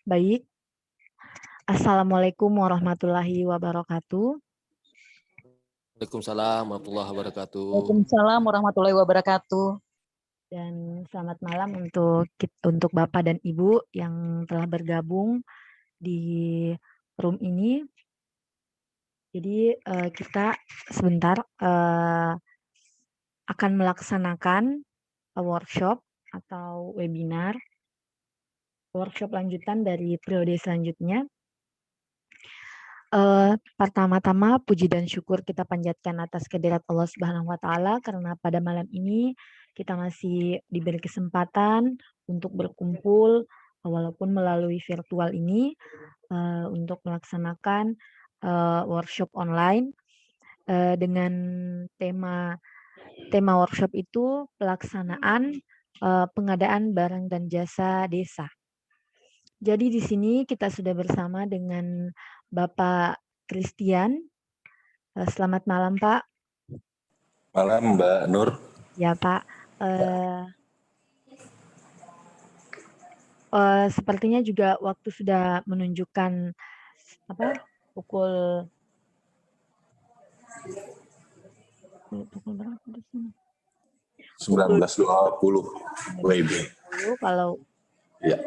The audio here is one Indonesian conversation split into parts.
Baik. Assalamualaikum warahmatullahi wabarakatuh. Waalaikumsalam warahmatullahi wabarakatuh. Waalaikumsalam warahmatullahi wabarakatuh. Dan selamat malam untuk Bapak dan Ibu yang telah bergabung di room ini. Jadi kita sebentar akan melaksanakan workshop atau webinar, workshop lanjutan dari periode selanjutnya. Pertama-tama puji dan syukur kita panjatkan atas kehadirat Allah Subhanahu wa taala karena pada malam ini kita masih diberi kesempatan untuk berkumpul walaupun melalui virtual ini untuk melaksanakan workshop online dengan tema workshop itu pelaksanaan pengadaan barang dan jasa desa. Jadi di sini kita sudah bersama dengan Bapak Christian. Selamat malam, Pak. Malam, Mbak Nur. Ya, Pak. Sepertinya juga waktu sudah menunjukkan pukul berapa di sini? 19.20 WIB. Kalau ya.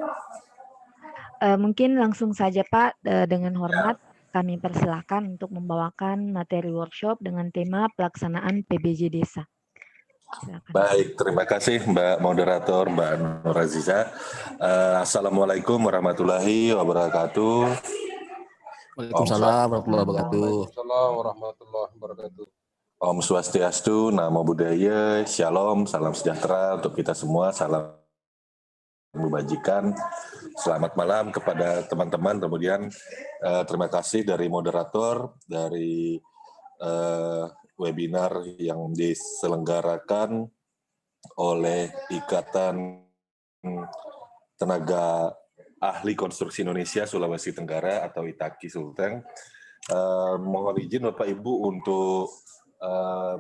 Mungkin langsung saja Pak, dengan hormat kami persilahkan untuk membawakan materi workshop dengan tema pelaksanaan PBJ Desa. Silakan. Baik, terima kasih Mbak Moderator, Mbak Nur Aziza. Assalamualaikum warahmatullahi wabarakatuh. Waalaikumsalam warahmatullahi wabarakatuh. Waalaikumsalam warahmatullahi wabarakatuh. Om Swastiastu, Namo Buddhaya, Shalom, salam sejahtera untuk kita semua, salam kebajikan. Selamat malam kepada teman-teman. Kemudian terima kasih dari moderator dari webinar yang diselenggarakan oleh Ikatan Tenaga Ahli Konstruksi Indonesia Sulawesi Tenggara atau ITAKI Sulteng. Mohon izin Bapak Ibu untuk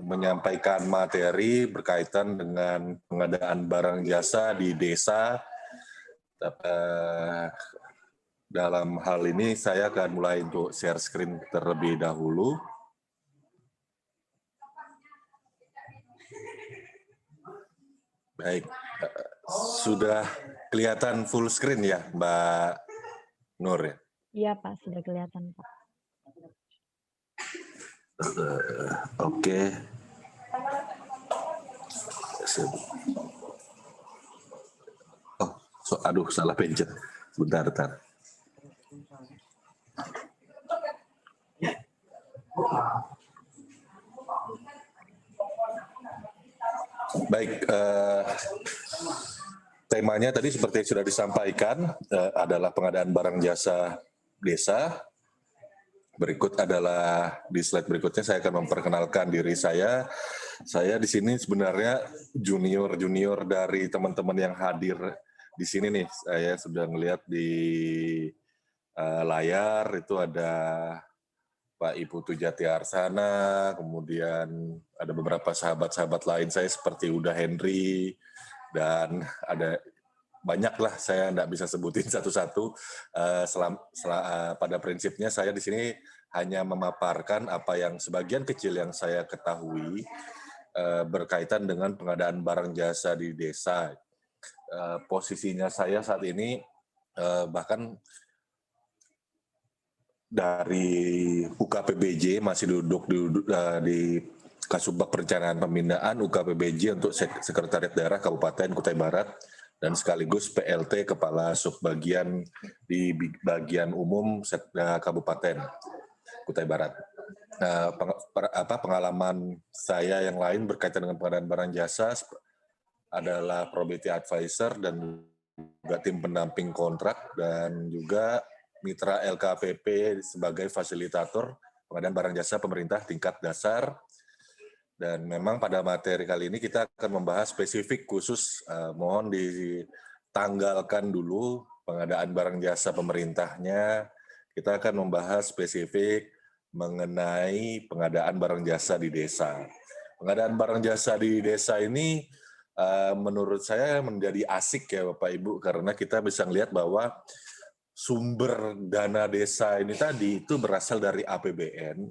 menyampaikan materi berkaitan dengan pengadaan barang jasa di desa. Dalam hal ini saya akan mulai untuk share screen terlebih dahulu. Baik, sudah kelihatan full screen ya Mbak Nur ya? Iya Pak, sudah kelihatan Pak. Oke. Aduh, salah pencet. Bentar. Baik, temanya tadi seperti yang sudah disampaikan adalah pengadaan barang jasa desa. Berikut adalah di slide berikutnya saya akan memperkenalkan diri saya. Saya di sini sebenarnya junior dari teman-teman yang hadir di sini nih. Saya sudah melihat di layar itu ada Pak Ibu Tujati Arsana, kemudian ada beberapa sahabat-sahabat lain saya seperti Uda Henry, dan ada banyak lah, saya tidak bisa sebutin satu-satu. Pada prinsipnya saya di sini hanya memaparkan apa yang sebagian kecil yang saya ketahui berkaitan dengan pengadaan barang jasa di desa. Posisinya saya saat ini bahkan dari UKPBJ masih duduk di Kasubag Perencanaan Pembinaan UKPBJ untuk Sekretariat Daerah Kabupaten Kutai Barat dan sekaligus PLT Kepala Subbagian di Bagian Umum Setda Kabupaten Kutai Barat. Nah, pengalaman saya yang lain berkaitan dengan pengadaan barang jasa adalah Probity Advisor dan juga tim pendamping kontrak dan juga mitra LKPP sebagai fasilitator pengadaan barang jasa pemerintah tingkat dasar. Dan memang pada materi kali ini kita akan membahas spesifik khusus, mohon ditanggalkan dulu pengadaan barang jasa pemerintahnya. Kita akan membahas spesifik mengenai pengadaan barang jasa di desa. Pengadaan barang jasa di desa ini menurut saya menjadi asik ya Bapak Ibu, karena kita bisa melihat bahwa sumber dana desa ini tadi itu berasal dari APBN,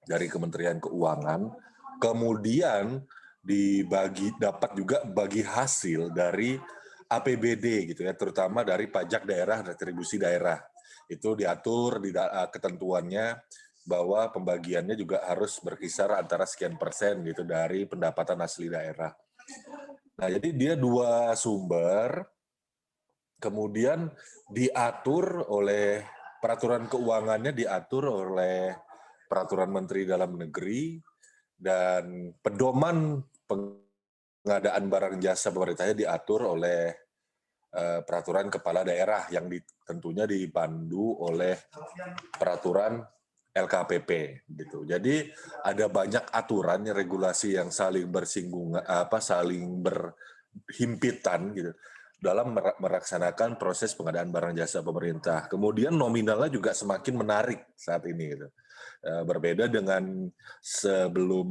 dari Kementerian Keuangan, kemudian dapat juga bagi hasil dari APBD gitu ya, terutama dari pajak daerah, retribusi daerah. Itu diatur di ketentuannya bahwa pembagiannya juga harus berkisar antara sekian persen gitu dari pendapatan asli daerah. Nah, jadi dia dua sumber, kemudian diatur oleh peraturan keuangannya, diatur oleh peraturan Menteri Dalam Negeri, dan pedoman pengadaan barang jasa pemerintahnya diatur oleh peraturan kepala daerah yang tentunya dipandu oleh peraturan LKPP gitu. Jadi ada banyak aturan, regulasi yang saling bersinggungan, saling berhimpitan gitu dalam melaksanakan proses pengadaan barang jasa pemerintah. Kemudian nominalnya juga semakin menarik saat ini gitu. Berbeda dengan sebelum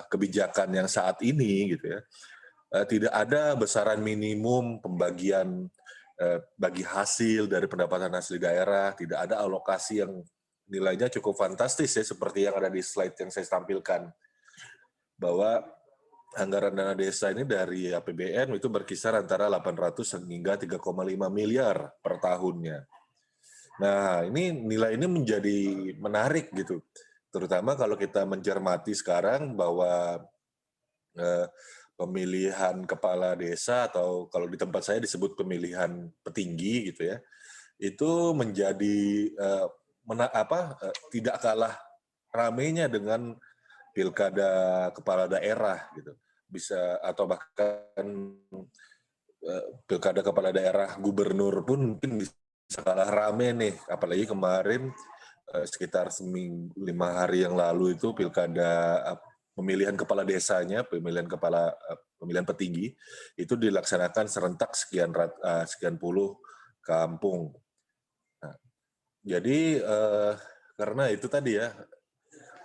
kebijakan yang saat ini gitu ya. Tidak ada besaran minimum pembagian bagi hasil dari pendapatan asli daerah, tidak ada alokasi yang nilainya cukup fantastis ya, seperti yang ada di slide yang saya tampilkan, bahwa anggaran dana desa ini dari APBN itu berkisar antara 800 hingga 3,5 miliar per tahunnya. Nah, nilai ini menjadi menarik gitu, terutama kalau kita mencermati sekarang bahwa pemilihan kepala desa, atau kalau di tempat saya disebut pemilihan petinggi gitu ya, itu menjadi tidak kalah ramainya dengan pilkada kepala daerah gitu, bisa, atau bahkan pilkada kepala daerah gubernur pun mungkin bisa kalah rame nih, apalagi kemarin sekitar 5 hari yang lalu itu pilkada pemilihan kepala desanya, pemilihan petinggi itu dilaksanakan serentak sekian puluh kampung. Nah, jadi karena itu tadi ya,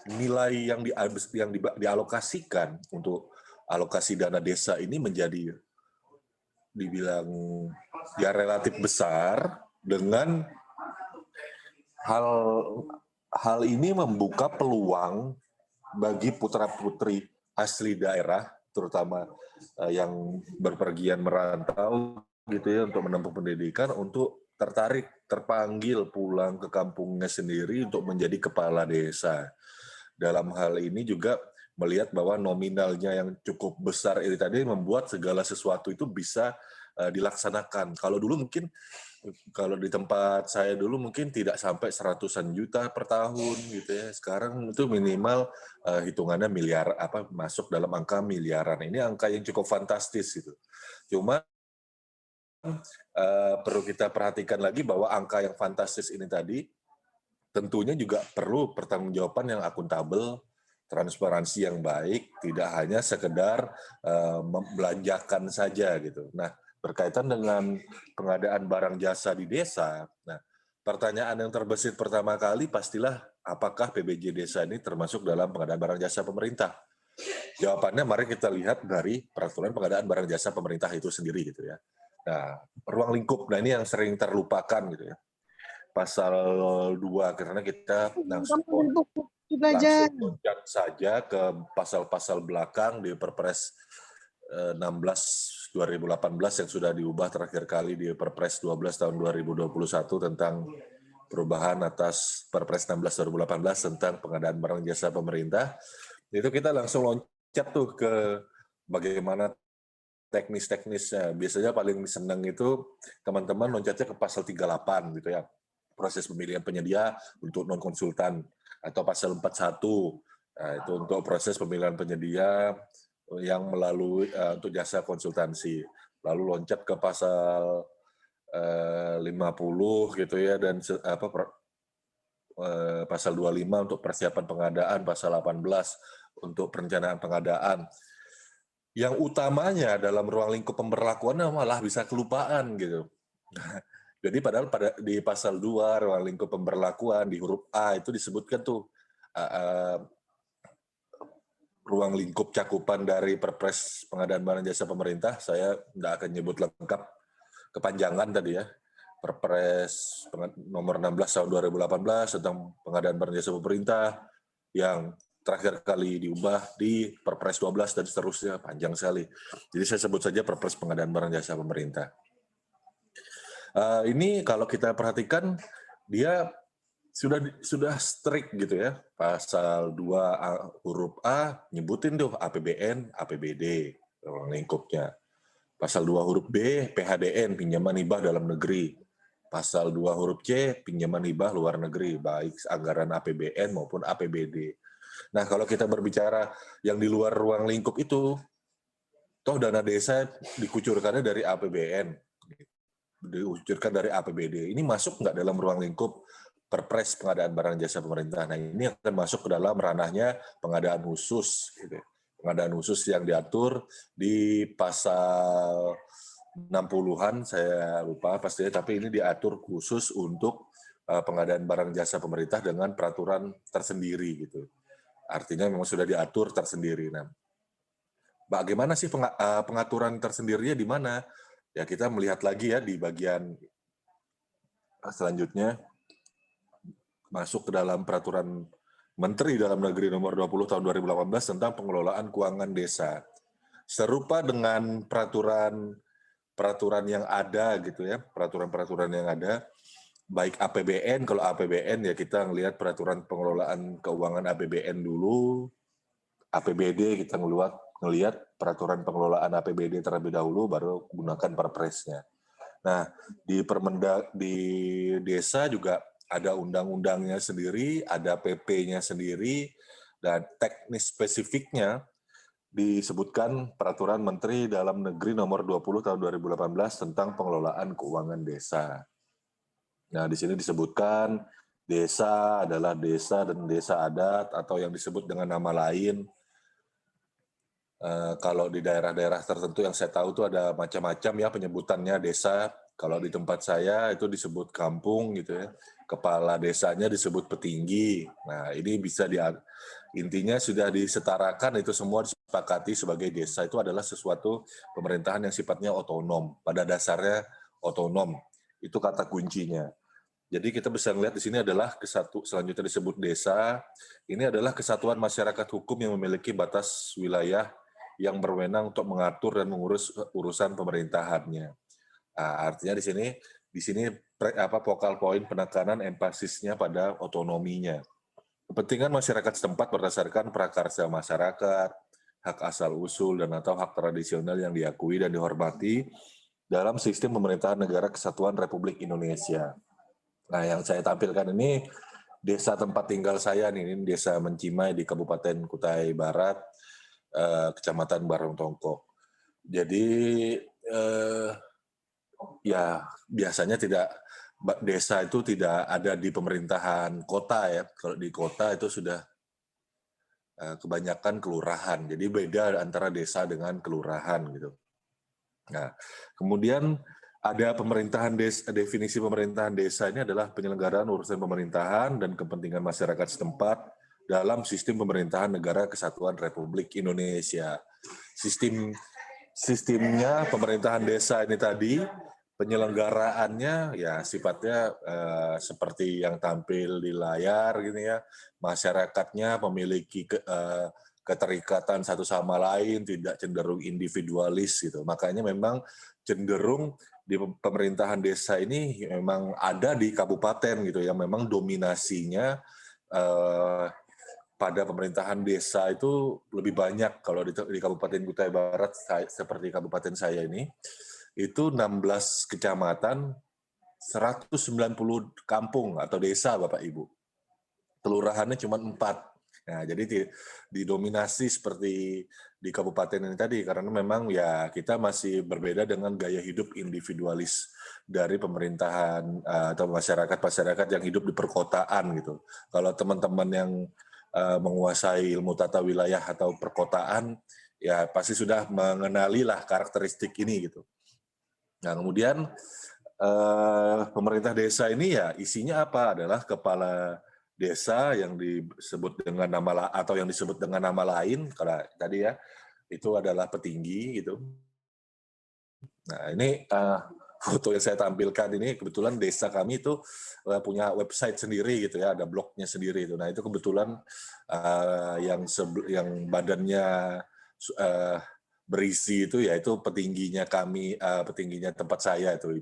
nilai yang dialokasikan untuk alokasi dana desa ini menjadi dibilang ya relatif besar, dengan hal ini membuka peluang bagi putra-putri asli daerah, terutama yang berpergian merantau gitu ya untuk menempuh pendidikan, untuk terpanggil pulang ke kampungnya sendiri untuk menjadi kepala desa. Dalam hal ini juga melihat bahwa nominalnya yang cukup besar ini tadi membuat segala sesuatu itu bisa dilaksanakan. Kalau dulu mungkin, kalau di tempat saya dulu mungkin tidak sampai 100-an juta per tahun gitu ya. Sekarang itu minimal hitungannya miliar, masuk dalam angka miliaran. Ini angka yang cukup fantastis gitu. Cuma perlu kita perhatikan lagi bahwa angka yang fantastis ini tadi tentunya juga perlu pertanggungjawaban yang akuntabel, transparansi yang baik, tidak hanya sekedar membelanjakan saja gitu. Nah, berkaitan dengan pengadaan barang jasa di desa, nah pertanyaan yang terbesit pertama kali pastilah, apakah PBJ desa ini termasuk dalam pengadaan barang jasa pemerintah? Jawabannya mari kita lihat dari peraturan pengadaan barang jasa pemerintah itu sendiri gitu ya. Nah, ruang lingkup, nah ini yang sering terlupakan gitu ya. Pasal 2, karena kita langsung loncat saja ke pasal-pasal belakang di Perpres 16 2018 yang sudah diubah terakhir kali di Perpres 12 tahun 2021 tentang perubahan atas Perpres 16 2018 tentang pengadaan barang jasa pemerintah. Itu kita langsung loncat tuh ke bagaimana teknisnya. Biasanya paling senang itu teman-teman loncatnya ke pasal 38 gitu ya. Proses pemilihan penyedia untuk non konsultan, atau pasal 41. Nah, itu untuk proses pemilihan penyedia yang melalui untuk jasa konsultansi. Lalu loncat ke pasal 50 gitu ya, dan pasal 25 untuk persiapan pengadaan, pasal 18 untuk perencanaan pengadaan. Yang utamanya dalam ruang lingkup pemberlakuannya malah bisa kelupaan gitu. Jadi padahal di pasal 2 ruang lingkup pemberlakuan di huruf A itu disebutkan tuh ruang lingkup cakupan dari Perpres pengadaan barang jasa pemerintah. Saya tidak akan nyebut lengkap, kepanjangan tadi ya. Perpres nomor 16 tahun 2018 tentang pengadaan barang jasa pemerintah yang terakhir kali diubah di Perpres 12 dan seterusnya, panjang sekali. Jadi saya sebut saja Perpres pengadaan barang jasa pemerintah. Ini kalau kita perhatikan dia sudah strict gitu ya. Pasal 2 huruf A nyebutin tuh APBN, APBD lingkupnya. Pasal 2 huruf B PHDN, pinjaman hibah dalam negeri. Pasal 2 huruf C pinjaman hibah luar negeri, baik anggaran APBN maupun APBD. Nah, kalau kita berbicara yang di luar ruang lingkup itu, toh dana desa dikucurkannya dari APBN, dikucurkan dari APBD. Ini masuk nggak dalam ruang lingkup Perpres pengadaan barang jasa pemerintah? Nah, ini akan masuk ke dalam ranahnya pengadaan khusus, gitu. Pengadaan khusus yang diatur di pasal 60-an, saya lupa pastinya, tapi ini diatur khusus untuk pengadaan barang jasa pemerintah dengan peraturan tersendiri gitu. Artinya memang sudah diatur tersendiri. Nah, bagaimana sih pengaturan tersendirinya di mana? Ya kita melihat lagi ya di bagian selanjutnya, masuk ke dalam peraturan Menteri Dalam Negeri nomor 20 tahun 2018 tentang pengelolaan keuangan desa. Serupa dengan peraturan yang ada gitu ya, peraturan yang ada, baik APBN, kalau APBN ya kita ngelihat peraturan pengelolaan keuangan APBN dulu, APBD kita ngelihat peraturan pengelolaan APBD terlebih dahulu, baru gunakan perpresnya. Nah, di desa juga ada undang-undangnya sendiri, ada PP-nya sendiri, dan teknis spesifiknya disebutkan Peraturan Menteri Dalam Negeri Nomor 20 Tahun 2018 tentang pengelolaan keuangan desa. Nah, di sini disebutkan desa adalah desa dan desa adat atau yang disebut dengan nama lain. Kalau di daerah-daerah tertentu yang saya tahu itu ada macam-macam ya penyebutannya desa. Kalau di tempat saya itu disebut kampung gitu ya. Kepala desanya disebut petinggi. Nah, ini bisa intinya sudah disetarakan, itu semua disepakati sebagai desa itu adalah sesuatu pemerintahan yang sifatnya otonom. Pada dasarnya otonom. Itu kata kuncinya. Jadi kita bisa melihat di sini adalah selanjutnya disebut desa. Ini adalah kesatuan masyarakat hukum yang memiliki batas wilayah yang berwenang untuk mengatur dan mengurus urusan pemerintahannya. Nah, artinya di sini vokal poin penekanan empasisnya pada otonominya. Kepentingan masyarakat setempat berdasarkan prakarsa masyarakat, hak asal usul dan atau hak tradisional yang diakui dan dihormati dalam sistem pemerintahan negara kesatuan Republik Indonesia. Nah, yang saya tampilkan ini desa tempat tinggal saya nih, ini desa Mencimai di Kabupaten Kutai Barat, Kecamatan Barongtongkok. Jadi ya biasanya desa itu tidak ada di pemerintahan kota ya. Kalau di kota itu sudah kebanyakan kelurahan. Jadi beda antara desa dengan kelurahan gitu. Nah, kemudian ada definisi pemerintahan desa ini adalah penyelenggaraan urusan pemerintahan dan kepentingan masyarakat setempat dalam sistem pemerintahan negara kesatuan Republik Indonesia. Sistemnya pemerintahan desa ini tadi, penyelenggaraannya ya sifatnya seperti yang tampil di layar gitu ya. Masyarakatnya memiliki keterikatan satu sama lain, tidak cenderung individualis gitu. Makanya memang cenderung di pemerintahan desa ini memang ada di kabupaten gitu yang memang dominasinya pada pemerintahan desa itu lebih banyak kalau di Kabupaten Kutai Barat seperti kabupaten saya ini itu 16 kecamatan, 190 kampung atau desa Bapak Ibu. Kelurahannya cuma 4. Nah, jadi didominasi seperti di kabupaten ini tadi karena memang ya kita masih berbeda dengan gaya hidup individualis dari pemerintahan atau masyarakat yang hidup di perkotaan gitu. Kalau teman-teman yang menguasai ilmu tata wilayah atau perkotaan, ya pasti sudah mengenali lah karakteristik ini gitu. Nah kemudian pemerintah desa ini ya isinya apa? Adalah kepala desa yang disebut dengan nama lain, kalau tadi ya itu adalah petinggi gitu. Nah ini foto yang saya tampilkan ini kebetulan desa kami itu punya website sendiri gitu ya, ada blognya sendiri itu. Nah itu kebetulan yang badannya berisi itu yaitu petingginya kami, petingginya tempat saya itu.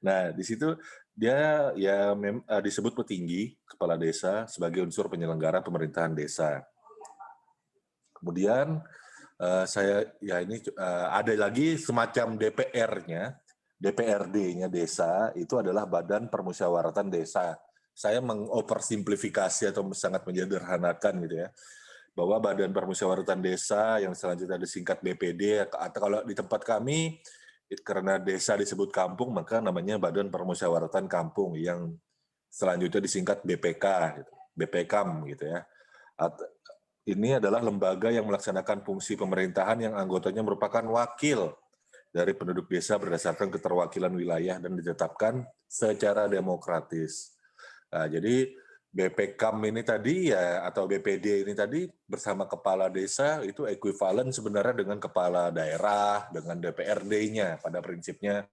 Nah di situ dia ya disebut petinggi kepala desa sebagai unsur penyelenggara pemerintahan desa. Kemudian ada lagi semacam DPR-nya, DPRD-nya desa itu adalah Badan Permusyawaratan Desa. Saya mengoversimplifikasi atau sangat menyederhanakan gitu ya, bahwa Badan Permusyawaratan Desa yang selanjutnya disingkat BPD atau kalau di tempat kami karena desa disebut kampung maka namanya Badan Permusyawaratan Kampung yang selanjutnya disingkat BPK, gitu, BPKAM gitu ya. Ini adalah lembaga yang melaksanakan fungsi pemerintahan yang anggotanya merupakan wakil dari penduduk desa berdasarkan keterwakilan wilayah dan ditetapkan secara demokratis. Nah, jadi BPKAM ini tadi ya atau BPD ini tadi bersama kepala desa itu ekuivalen sebenarnya dengan kepala daerah, dengan DPRD-nya pada prinsipnya.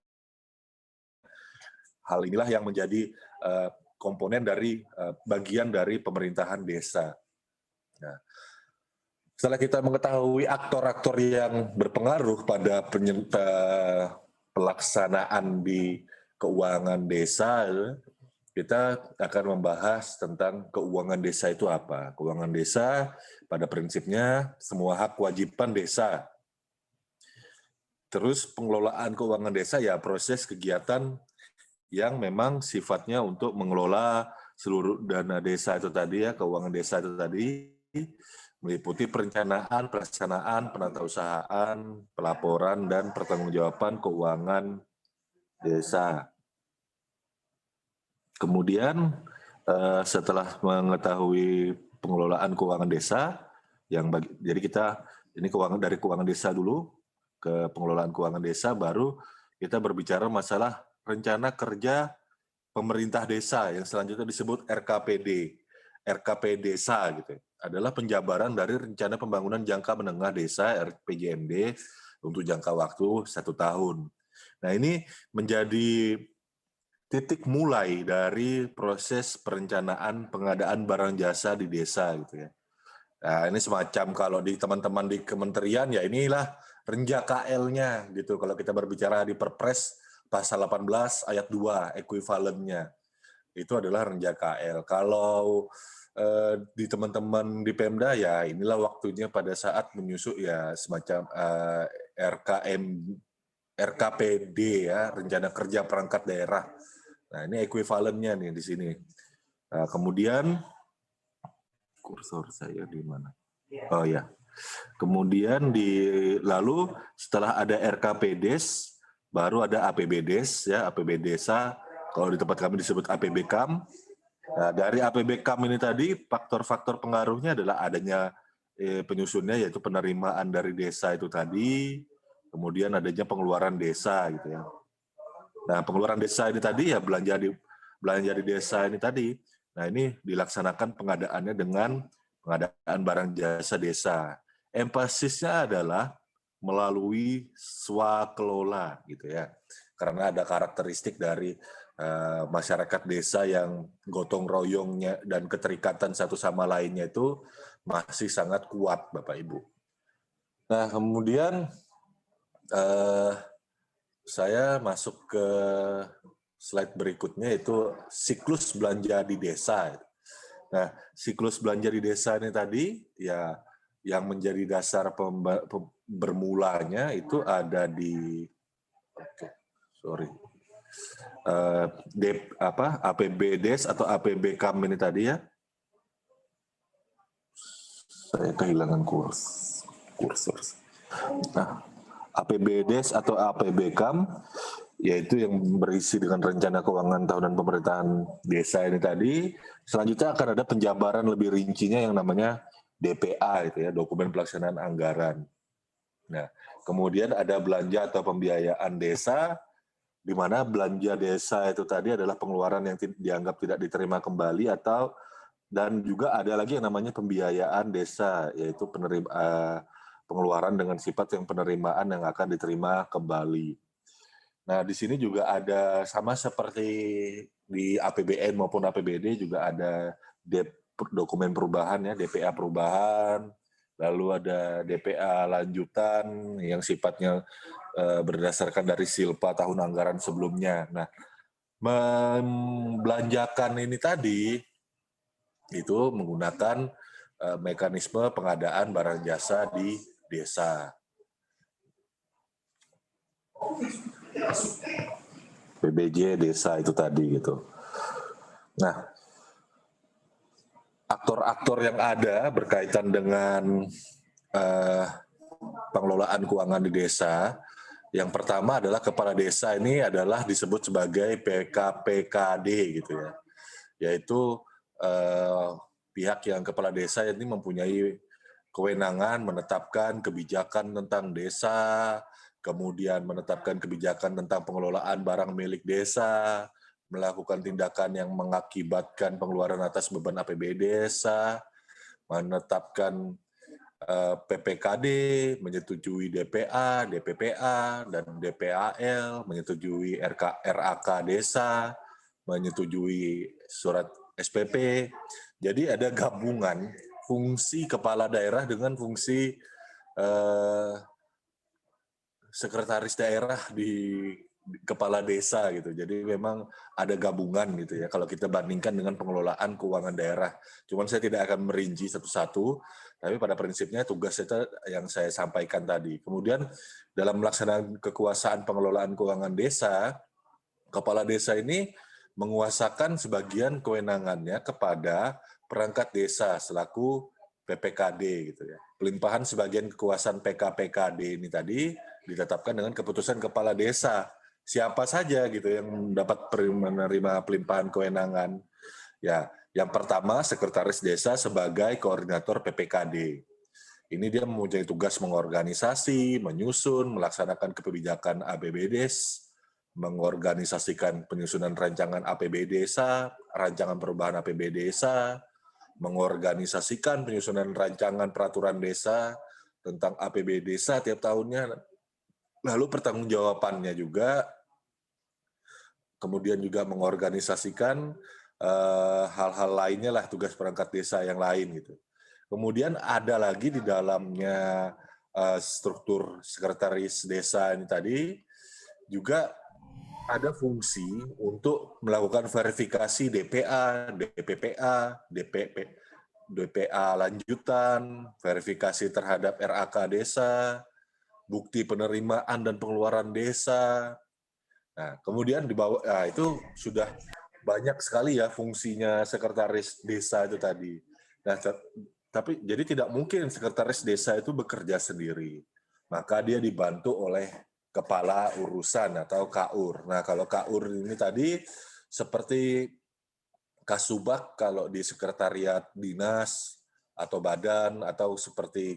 Hal inilah yang menjadi komponen dari bagian dari pemerintahan desa. Nah, setelah kita mengetahui aktor-aktor yang berpengaruh pada pelaksanaan di keuangan desa, kita akan membahas tentang keuangan desa itu apa. Keuangan desa pada prinsipnya semua hak kewajiban desa. Terus pengelolaan keuangan desa ya proses kegiatan yang memang sifatnya untuk mengelola seluruh dana desa itu tadi ya, keuangan desa itu tadi, meliputi perencanaan, pelaksanaan, penatausahaan, pelaporan, dan pertanggungjawaban keuangan desa. Kemudian setelah mengetahui pengelolaan keuangan desa, jadi kita ini dari keuangan desa dulu ke pengelolaan keuangan desa, baru kita berbicara masalah rencana kerja pemerintah desa yang selanjutnya disebut RKPD, RKP desa gitu. Adalah penjabaran dari rencana pembangunan jangka menengah desa RPJMD untuk jangka waktu 1 tahun. Nah ini menjadi titik mulai dari proses perencanaan pengadaan barang jasa di desa gitu ya. Nah ini semacam kalau di teman-teman di kementerian ya inilah renja KL-nya gitu. Kalau kita berbicara di Perpres pasal 18 ayat 2 ekuivalennya itu adalah renja KL. Kalau di teman-teman di Pemda ya inilah waktunya pada saat menyusun ya semacam RKPD ya, rencana kerja perangkat daerah. Nah ini ekuivalennya nih di sini. Nah, kemudian kursor saya di mana? Oh ya. Kemudian lalu setelah ada RKPDes baru ada APBDes ya, APB desa. Kalau di tempat kami disebut APBKAM. Nah, dari APBKAM ini tadi faktor-faktor pengaruhnya adalah adanya penyusunnya yaitu penerimaan dari desa itu tadi, kemudian adanya pengeluaran desa gitu ya. Nah, pengeluaran desa ini tadi ya belanja di desa ini tadi. Nah, ini dilaksanakan pengadaannya dengan pengadaan barang jasa desa. Empasisnya adalah melalui swakelola gitu ya. Karena ada karakteristik dari masyarakat desa yang gotong royongnya dan keterikatan satu sama lainnya itu masih sangat kuat, Bapak Ibu. Nah, kemudian saya masuk ke slide berikutnya, itu siklus belanja di desa. Nah, siklus belanja di desa ini tadi, ya yang menjadi dasar bermulanya itu ada di, APBDes atau APBKam ini tadi ya. Saya kehilangan kursor. Nah, APBDes atau APBKam yaitu yang berisi dengan rencana keuangan tahunan pemerintahan desa ini tadi. Selanjutnya akan ada penjabaran lebih rincinya yang namanya DPA itu ya, dokumen pelaksanaan anggaran. Nah, kemudian ada belanja atau pembiayaan desa, di mana belanja desa itu tadi adalah pengeluaran yang dianggap tidak diterima kembali dan juga ada lagi yang namanya pembiayaan desa, yaitu pengeluaran dengan sifat yang penerimaan yang akan diterima kembali. Nah, di sini juga ada sama seperti di APBN maupun APBD juga ada dokumen perubahan ya, DPA perubahan, lalu ada DPA lanjutan yang sifatnya berdasarkan dari silpa tahun anggaran sebelumnya. Nah, membelanjakan ini tadi itu menggunakan mekanisme pengadaan barang jasa di desa. PBJ desa itu tadi gitu. Nah, aktor-aktor yang ada berkaitan dengan pengelolaan keuangan di desa, yang pertama adalah kepala desa ini adalah disebut sebagai PKPKD gitu ya, yaitu pihak yang kepala desa ini mempunyai kewenangan menetapkan kebijakan tentang desa, kemudian menetapkan kebijakan tentang pengelolaan barang milik desa, melakukan tindakan yang mengakibatkan pengeluaran atas beban APBD desa, menetapkan PPKD, menyetujui DPA, DPPA, dan DPAL, menyetujui RAK desa, menyetujui surat SPP. Jadi ada gabungan fungsi kepala daerah dengan fungsi sekretaris daerah di kepala desa gitu. Jadi memang ada gabungan gitu ya kalau kita bandingkan dengan pengelolaan keuangan daerah. Cuman saya tidak akan merinci satu-satu, tapi pada prinsipnya tugas itu yang saya sampaikan tadi. Kemudian dalam melaksanakan kekuasaan pengelolaan keuangan desa, kepala desa ini menguasakan sebagian kewenangannya kepada perangkat desa selaku PPKD gitu ya. Pelimpahan sebagian kekuasaan PKPKD ini tadi ditetapkan dengan keputusan kepala desa. Siapa saja gitu yang dapat menerima pelimpahan kewenangan. Ya, yang pertama sekretaris desa sebagai koordinator PPKD. Ini dia mempunyai tugas mengorganisasi, menyusun, melaksanakan kebijakan APBDes, mengorganisasikan penyusunan rancangan APBD desa, rancangan perubahan APBD desa, mengorganisasikan penyusunan rancangan peraturan desa tentang APBD desa tiap tahunnya, lalu pertanggungjawabannya juga, kemudian juga mengorganisasikan hal-hal lainnya lah, tugas perangkat desa yang lain gitu. Kemudian ada lagi di dalamnya struktur sekretaris desa ini tadi juga ada fungsi untuk melakukan verifikasi DPA, DPPA, DPA lanjutan, verifikasi terhadap RAK desa, bukti penerimaan dan pengeluaran desa. Nah, kemudian di bawah, itu sudah banyak sekali ya fungsinya sekretaris desa itu tadi. Nah, tapi jadi tidak mungkin sekretaris desa itu bekerja sendiri. Maka dia dibantu oleh kepala urusan atau KUR. Nah, kalau KUR ini tadi seperti Kasubag kalau di sekretariat dinas atau badan, atau seperti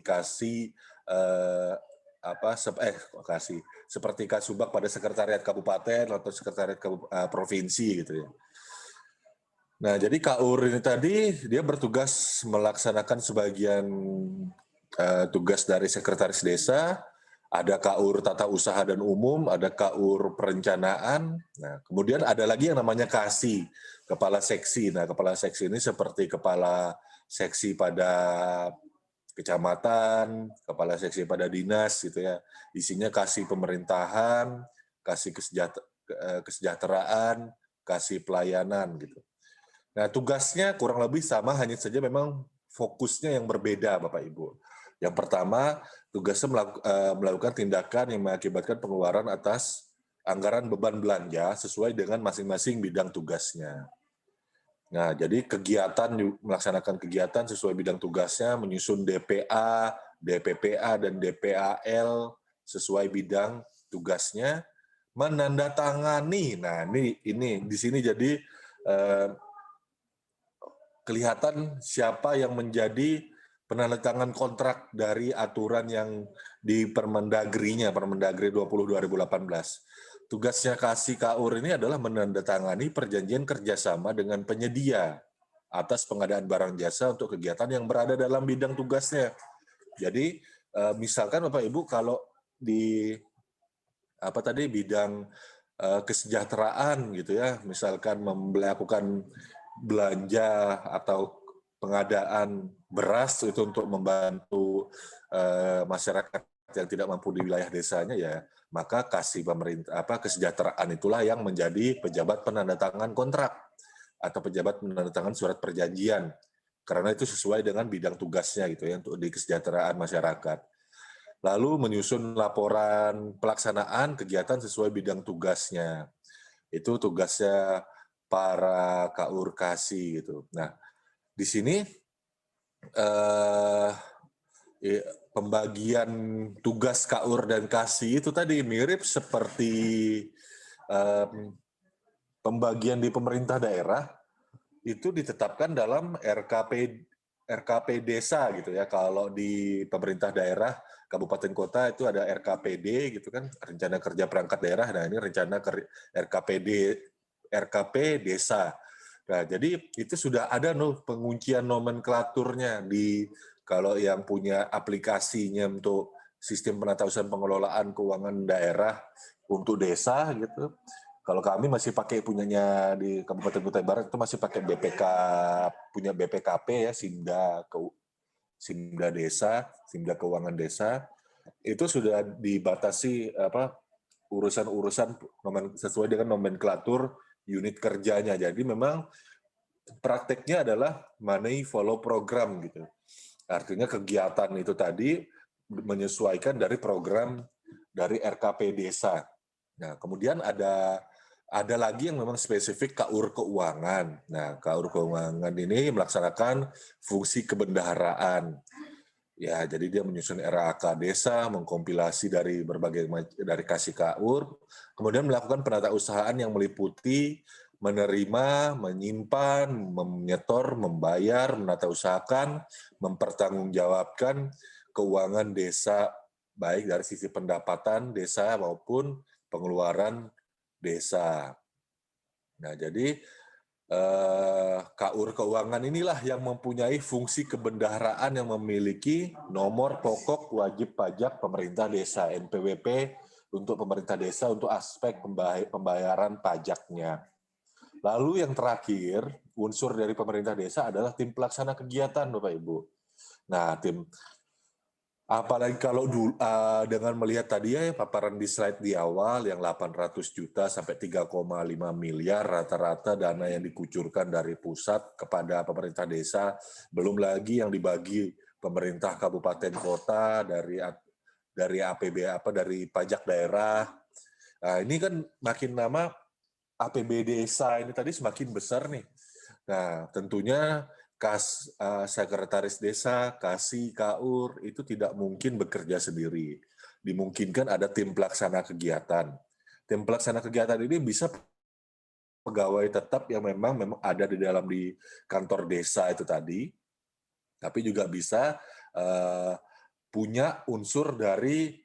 seperti Kasubag pada sekretariat kabupaten atau sekretariat provinsi gitu ya. Nah, jadi KUR ini tadi dia bertugas melaksanakan sebagian tugas dari sekretaris desa. Ada KUR tata usaha dan umum, ada KUR perencanaan. Nah, kemudian ada lagi yang namanya KASI, kepala seksi. Nah, kepala seksi ini seperti kepala seksi pada kecamatan, kepala seksi pada dinas gitu ya. Isinya KASI pemerintahan, KASI kesejahteraan, KASI pelayanan gitu. Nah, tugasnya kurang lebih sama, hanya saja memang fokusnya yang berbeda, Bapak Ibu. Yang pertama, tugasnya melakukan tindakan yang mengakibatkan pengeluaran atas anggaran beban belanja sesuai dengan masing-masing bidang tugasnya. Nah, jadi melaksanakan kegiatan sesuai bidang tugasnya, menyusun DPA, DPPA, dan DPAL sesuai bidang tugasnya, menandatangani. Nah, ini di sini jadi kelihatan siapa yang menjadi penandatangan kontrak dari aturan yang di Permendagri-nya, Permendagri 20/2018. Tugasnya Kasih KAUR ini adalah menandatangani perjanjian kerjasama dengan penyedia atas pengadaan barang jasa untuk kegiatan yang berada dalam bidang tugasnya. Jadi misalkan Bapak Ibu kalau di bidang kesejahteraan gitu ya, misalkan melakukan belanja atau pengadaan beras itu untuk membantu masyarakat yang tidak mampu di wilayah desanya, ya maka kasih pemerintah kesejahteraan itulah yang menjadi pejabat penandatangan kontrak atau pejabat penandatangan surat perjanjian, karena itu sesuai dengan bidang tugasnya gitu ya untuk di kesejahteraan masyarakat. Lalu menyusun laporan pelaksanaan kegiatan sesuai bidang tugasnya. Itu tugasnya para KAUR Kasih gitu. Nah, di sini pembagian tugas KAUR dan Kasih itu tadi mirip seperti pembagian di pemerintah daerah, itu ditetapkan dalam RKP desa gitu ya. Kalau di pemerintah daerah kabupaten kota itu ada RKPD gitu kan, rencana kerja perangkat daerah. Nah, ini rencana RKP desa. Nah, jadi itu sudah ada penguncian nomenklaturnya di kalau yang punya aplikasinya untuk sistem penatausahaan pengelolaan keuangan daerah untuk desa gitu. Kalau kami masih pakai punyanya di Kabupaten Kutai Barat itu masih pakai punya BPKP ya, Simda Desa, Simda Keuangan Desa. Itu sudah dibatasi urusan-urusan sesuai dengan nomenklatur unit kerjanya. Jadi memang prakteknya adalah money follow program gitu. Artinya kegiatan itu tadi menyesuaikan dari program dari RKP desa. Nah, kemudian ada lagi yang memang spesifik KAUR keuangan. Nah, KAUR keuangan ini melaksanakan fungsi kebendaharaan. Ya, jadi dia menyusun RAK desa, mengkompilasi dari dari Kasih KAUR, kemudian melakukan penatausahaan yang meliputi menerima, menyimpan, menyetor, membayar, menatausahakan, mempertanggungjawabkan keuangan desa, baik dari sisi pendapatan desa maupun pengeluaran desa. Nah, jadi KAUR keuangan inilah yang mempunyai fungsi kebendaharaan yang memiliki nomor pokok wajib pajak pemerintah desa NPWP untuk pemerintah desa untuk aspek pembayaran pajaknya. Lalu yang terakhir, unsur dari pemerintah desa adalah tim pelaksana kegiatan, Bapak Ibu. Nah, apalagi kalau dengan melihat tadi ya paparan di slide di awal yang 800 juta sampai 3,5 miliar rata-rata dana yang dikucurkan dari pusat kepada pemerintah desa, belum lagi yang dibagi pemerintah kabupaten kota dari APB dari pajak daerah. Nah, ini kan makin lama APB desa ini tadi semakin besar nih. Nah, tentunya sekretaris desa, Kasih KAUR itu tidak mungkin bekerja sendiri. Dimungkinkan ada tim pelaksana kegiatan. Tim pelaksana kegiatan ini bisa pegawai tetap yang memang ada di dalam di kantor desa itu tadi, tapi juga bisa punya unsur dari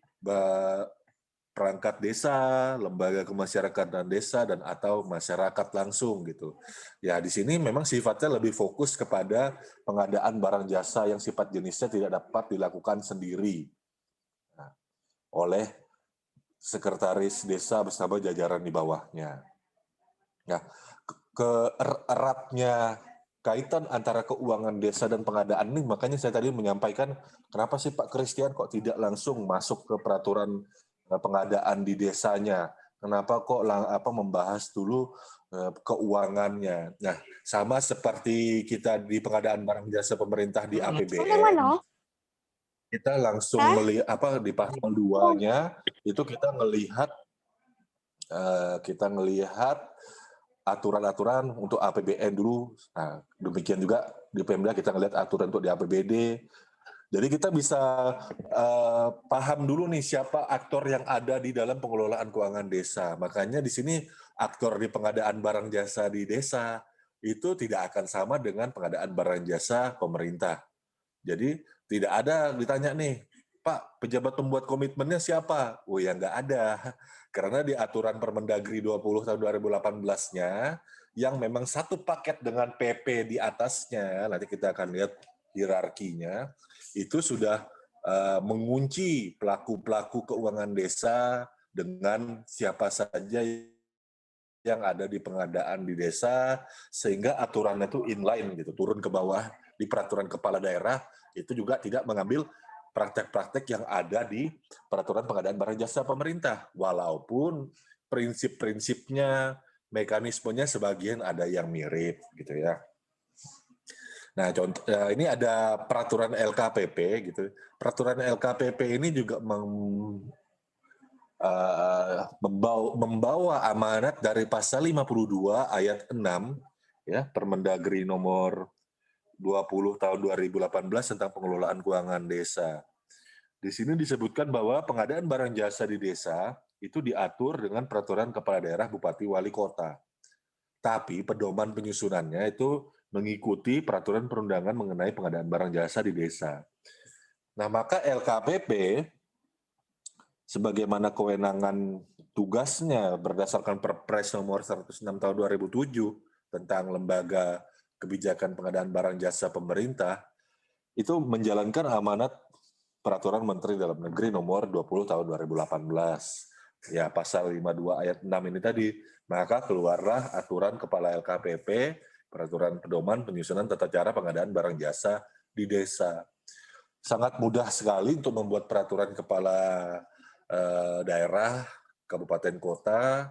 perangkat desa, lembaga kemasyarakatan desa, dan atau masyarakat langsung gitu. Ya, di sini memang sifatnya lebih fokus kepada pengadaan barang jasa yang sifat jenisnya tidak dapat dilakukan sendiri oleh sekretaris desa bersama jajaran di bawahnya. Nah, eratnya kaitan antara keuangan desa dan pengadaan ini, makanya saya tadi menyampaikan kenapa sih Pak Christian kok tidak langsung masuk ke peraturan pengadaan di desanya. Kenapa kok membahas dulu keuangannya. Nah, sama seperti kita di pengadaan barang jasa pemerintah di APBN, kita langsung melihat di pasal 2-nya itu kita ngelihat aturan-aturan untuk APBN dulu. Nah, demikian juga di Pemda kita ngelihat aturan untuk di APBD. Jadi kita bisa paham dulu nih siapa aktor yang ada di dalam pengelolaan keuangan desa. Makanya di sini aktor di pengadaan barang jasa di desa itu tidak akan sama dengan pengadaan barang jasa pemerintah. Jadi tidak ada ditanya nih, Pak, pejabat pembuat komitmennya siapa? Oh ya nggak ada. Karena di aturan Permendagri 20 tahun 2018-nya yang memang satu paket dengan PP di atasnya, nanti kita akan lihat hierarkinya, itu sudah mengunci pelaku-pelaku keuangan desa dengan siapa saja yang ada di pengadaan di desa, sehingga aturannya itu inline gitu, turun ke bawah di peraturan kepala daerah, itu juga tidak mengambil praktek-praktek yang ada di peraturan pengadaan barang jasa pemerintah, walaupun prinsip-prinsipnya, mekanismenya sebagian ada yang mirip gitu ya. Nah, contoh ini ada peraturan LKPP gitu. Peraturan LKPP ini juga membawa amanat dari pasal 52 ayat 6 ya, Permendagri nomor 20 tahun 2018 tentang pengelolaan keuangan desa. Di sini disebutkan bahwa pengadaan barang jasa di desa itu diatur dengan peraturan kepala daerah, bupati, wali kota. Tapi pedoman penyusunannya itu mengikuti peraturan perundangan mengenai pengadaan barang jasa di desa. Nah, maka LKPP sebagaimana kewenangan tugasnya berdasarkan Perpres nomor 106 tahun 2007 tentang lembaga kebijakan pengadaan barang jasa pemerintah, itu menjalankan amanat peraturan Menteri Dalam Negeri nomor 20 tahun 2018. Ya, pasal 52 ayat 6 ini tadi. Maka keluarlah aturan kepala LKPP, peraturan pedoman penyusunan tata cara pengadaan barang jasa di desa. Sangat mudah sekali untuk membuat peraturan kepala daerah, kabupaten kota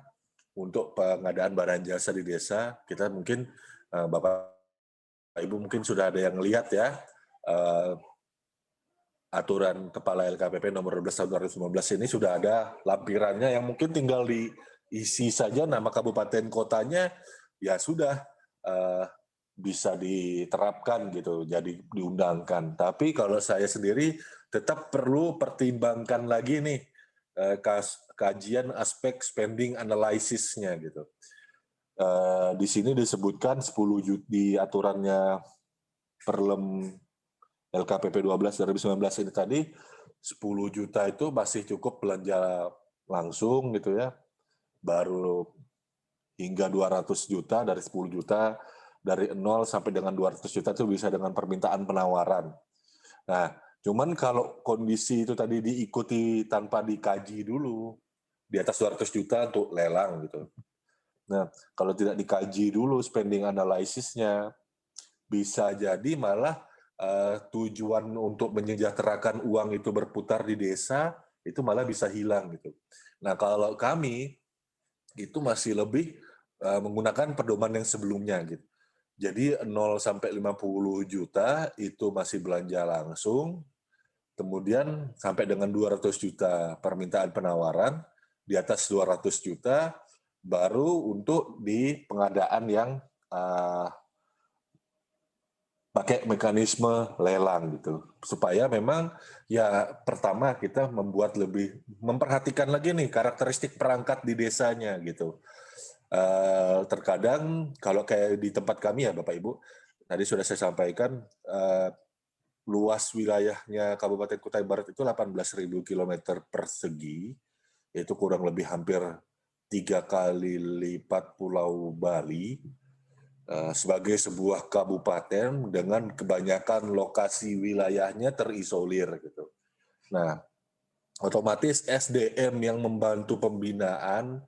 untuk pengadaan barang jasa di desa. Kita mungkin Bapak Ibu mungkin sudah ada yang lihat ya, aturan kepala LKPP nomor 12 tahun 2019 ini sudah ada lampirannya yang mungkin tinggal diisi saja nama kabupaten kotanya, ya sudah bisa diterapkan gitu, jadi diundangkan. Tapi kalau saya sendiri tetap perlu pertimbangkan lagi nih kajian aspek spending analysis-nya gitu. Di sini disebutkan 10 juta di aturannya Perlem LKPP 12 2019 ini tadi, 10 juta itu masih cukup belanja langsung gitu ya. Baru hingga 200 juta, dari 10 juta, dari 0 sampai dengan 200 juta itu bisa dengan permintaan penawaran. Nah, cuman kalau kondisi itu tadi diikuti tanpa dikaji dulu, di atas 200 juta untuk lelang gitu. Nah, kalau tidak dikaji dulu spending analysis-nya, bisa jadi malah tujuan untuk menyejahterakan uang itu berputar di desa, itu malah bisa hilang gitu. Nah, kalau kami, itu masih lebih menggunakan pedoman yang sebelumnya gitu. Jadi 0 sampai 50 juta itu masih belanja langsung, kemudian sampai dengan 200 juta permintaan penawaran, di atas 200 juta baru untuk di pengadaan yang pakai mekanisme lelang gitu. Supaya memang ya pertama kita memperhatikan lagi nih karakteristik perangkat di desanya gitu. Terkadang kalau kayak di tempat kami ya Bapak Ibu, tadi sudah saya sampaikan, luas wilayahnya Kabupaten Kutai Barat itu 18.000 km persegi, yaitu kurang lebih hampir 3 kali lipat Pulau Bali, sebagai sebuah kabupaten dengan kebanyakan lokasi wilayahnya terisolir gitu. Nah, otomatis SDM yang membantu pembinaan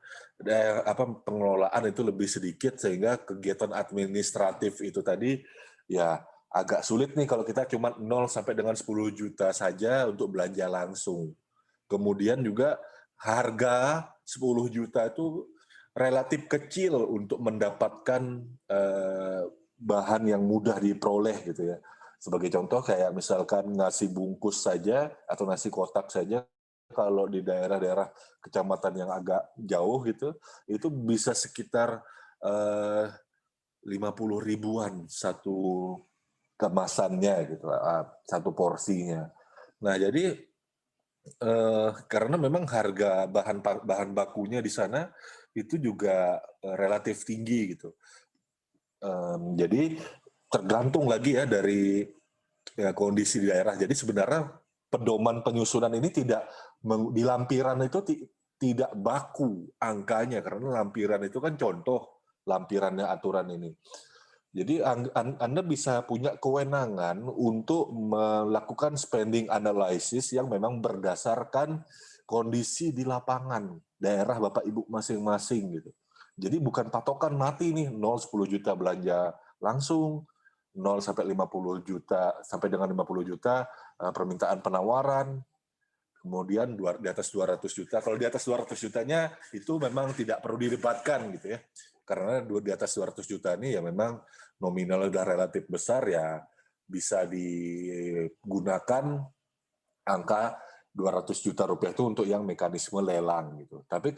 pengelolaan itu lebih sedikit, sehingga kegiatan administratif itu tadi ya agak sulit nih kalau kita cuma 0 sampai dengan 10 juta saja untuk belanja langsung. Kemudian juga harga 10 juta itu relatif kecil untuk mendapatkan bahan yang mudah diperoleh gitu ya. Sebagai contoh kayak misalkan nasi bungkus saja atau nasi kotak saja, kalau di daerah-daerah kecamatan yang agak jauh gitu, itu bisa sekitar 50 ribuan satu kemasannya gitu, satu porsinya. Nah jadi karena memang harga bahan bakunya di sana itu juga relatif tinggi gitu. Jadi tergantung lagi ya dari kondisi di daerah. Jadi sebenarnya pedoman penyusunan ini tidak di lampiran itu tidak baku angkanya, karena lampiran itu kan contoh lampirannya aturan ini. Jadi Anda bisa punya kewenangan untuk melakukan spending analysis yang memang berdasarkan kondisi di lapangan daerah Bapak Ibu masing-masing gitu. Jadi bukan patokan mati nih 0-10 juta belanja langsung, 0 sampai 50 juta sampai dengan 50 juta permintaan penawaran, kemudian di atas 200 juta. Kalau di atas 200 jutanya itu memang tidak perlu didebatkan gitu ya. Karena di atas 200 juta ini ya memang nominal udah relatif besar, ya bisa digunakan angka 200 juta rupiah itu untuk yang mekanisme lelang gitu. Tapi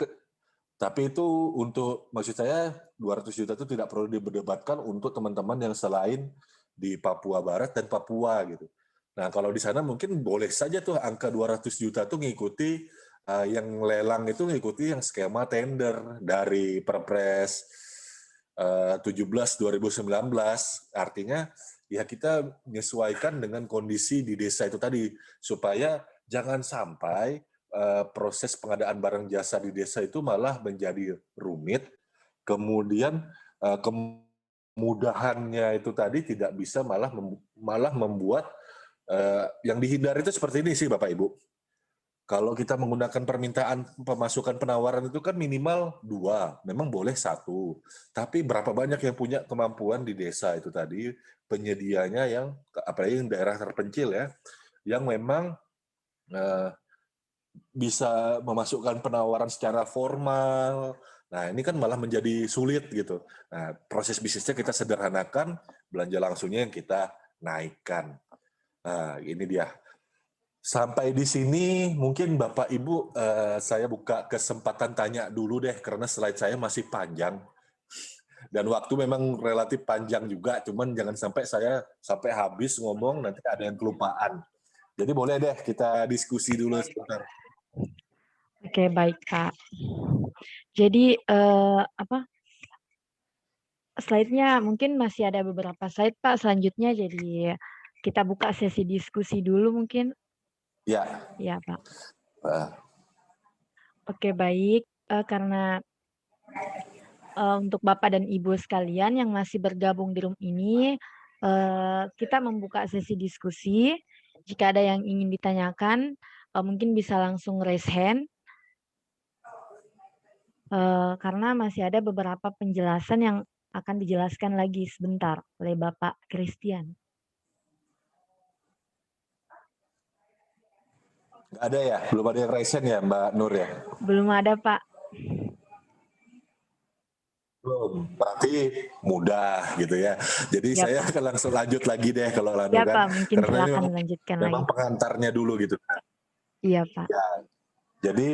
itu untuk, maksud saya 200 juta itu tidak perlu diberdebatkan untuk teman-teman yang selain di Papua Barat dan Papua gitu. Nah kalau di sana mungkin boleh saja tuh angka 200 juta tuh ngikuti yang lelang itu ngikuti yang skema tender dari Perpres 17/2019. Artinya ya kita menyesuaikan dengan kondisi di desa itu tadi, supaya jangan sampai proses pengadaan barang jasa di desa itu malah menjadi rumit, kemudian kemudahannya itu tadi tidak bisa malah membuat yang dihindari itu seperti ini sih Bapak Ibu. Kalau kita menggunakan permintaan pemasukan penawaran itu kan minimal 2, memang boleh 1. Tapi berapa banyak yang punya kemampuan di desa itu tadi, penyedianya yang, apalagi yang daerah terpencil ya, yang memang bisa memasukkan penawaran secara formal. Nah ini kan malah menjadi sulit gitu. Nah proses bisnisnya kita sederhanakan, belanja langsungnya yang kita naikkan. Nah ini dia. Sampai di sini mungkin Bapak Ibu saya buka kesempatan tanya dulu deh, karena slide saya masih panjang dan waktu memang relatif panjang juga, cuman jangan sampai saya sampai habis ngomong nanti ada yang kelupaan. Jadi boleh deh kita diskusi dulu sebentar. Oke, baik Pak. Jadi slide-nya mungkin masih ada beberapa slide Pak selanjutnya, jadi kita buka sesi diskusi dulu mungkin. Ya. Ya Pak. Oke, baik. Karena untuk Bapak dan Ibu sekalian yang masih bergabung di room ini, kita membuka sesi diskusi. Jika ada yang ingin ditanyakan, mungkin bisa langsung raise hand. Karena masih ada beberapa penjelasan yang akan dijelaskan lagi sebentar oleh Bapak Christian. Nggak ada ya? Belum ada yang raise hand ya Mbak Nur ya? Belum ada Pak. Belum, berarti mudah gitu ya. Jadi Ya, saya Pak. akan langsung lanjut lagi deh kalau lalu Ya kan. Pak, mungkin Karena ini silakan lanjutkan memang lagi. pengantarnya dulu gitu. Iya Pak. Ya, jadi,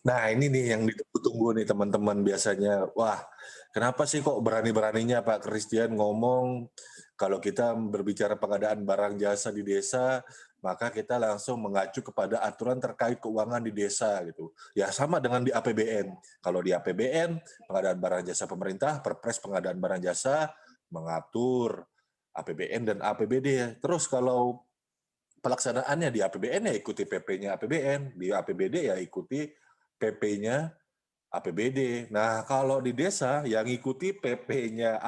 nah ini nih yang ditunggu nih teman-teman biasanya. Wah, kenapa sih kok berani-beraninya Pak Christian ngomong kalau kita berbicara pengadaan barang jasa di desa, maka kita langsung mengacu kepada aturan terkait keuangan di desa gitu. Ya sama dengan di APBN. Kalau di APBN, pengadaan barang jasa pemerintah, Perpres pengadaan barang jasa mengatur APBN dan APBD. Terus kalau pelaksanaannya di APBN ya ikuti PP-nya APBN, di APBD ya ikuti PP-nya APBD. Nah, kalau di desa yang ikuti PP-nya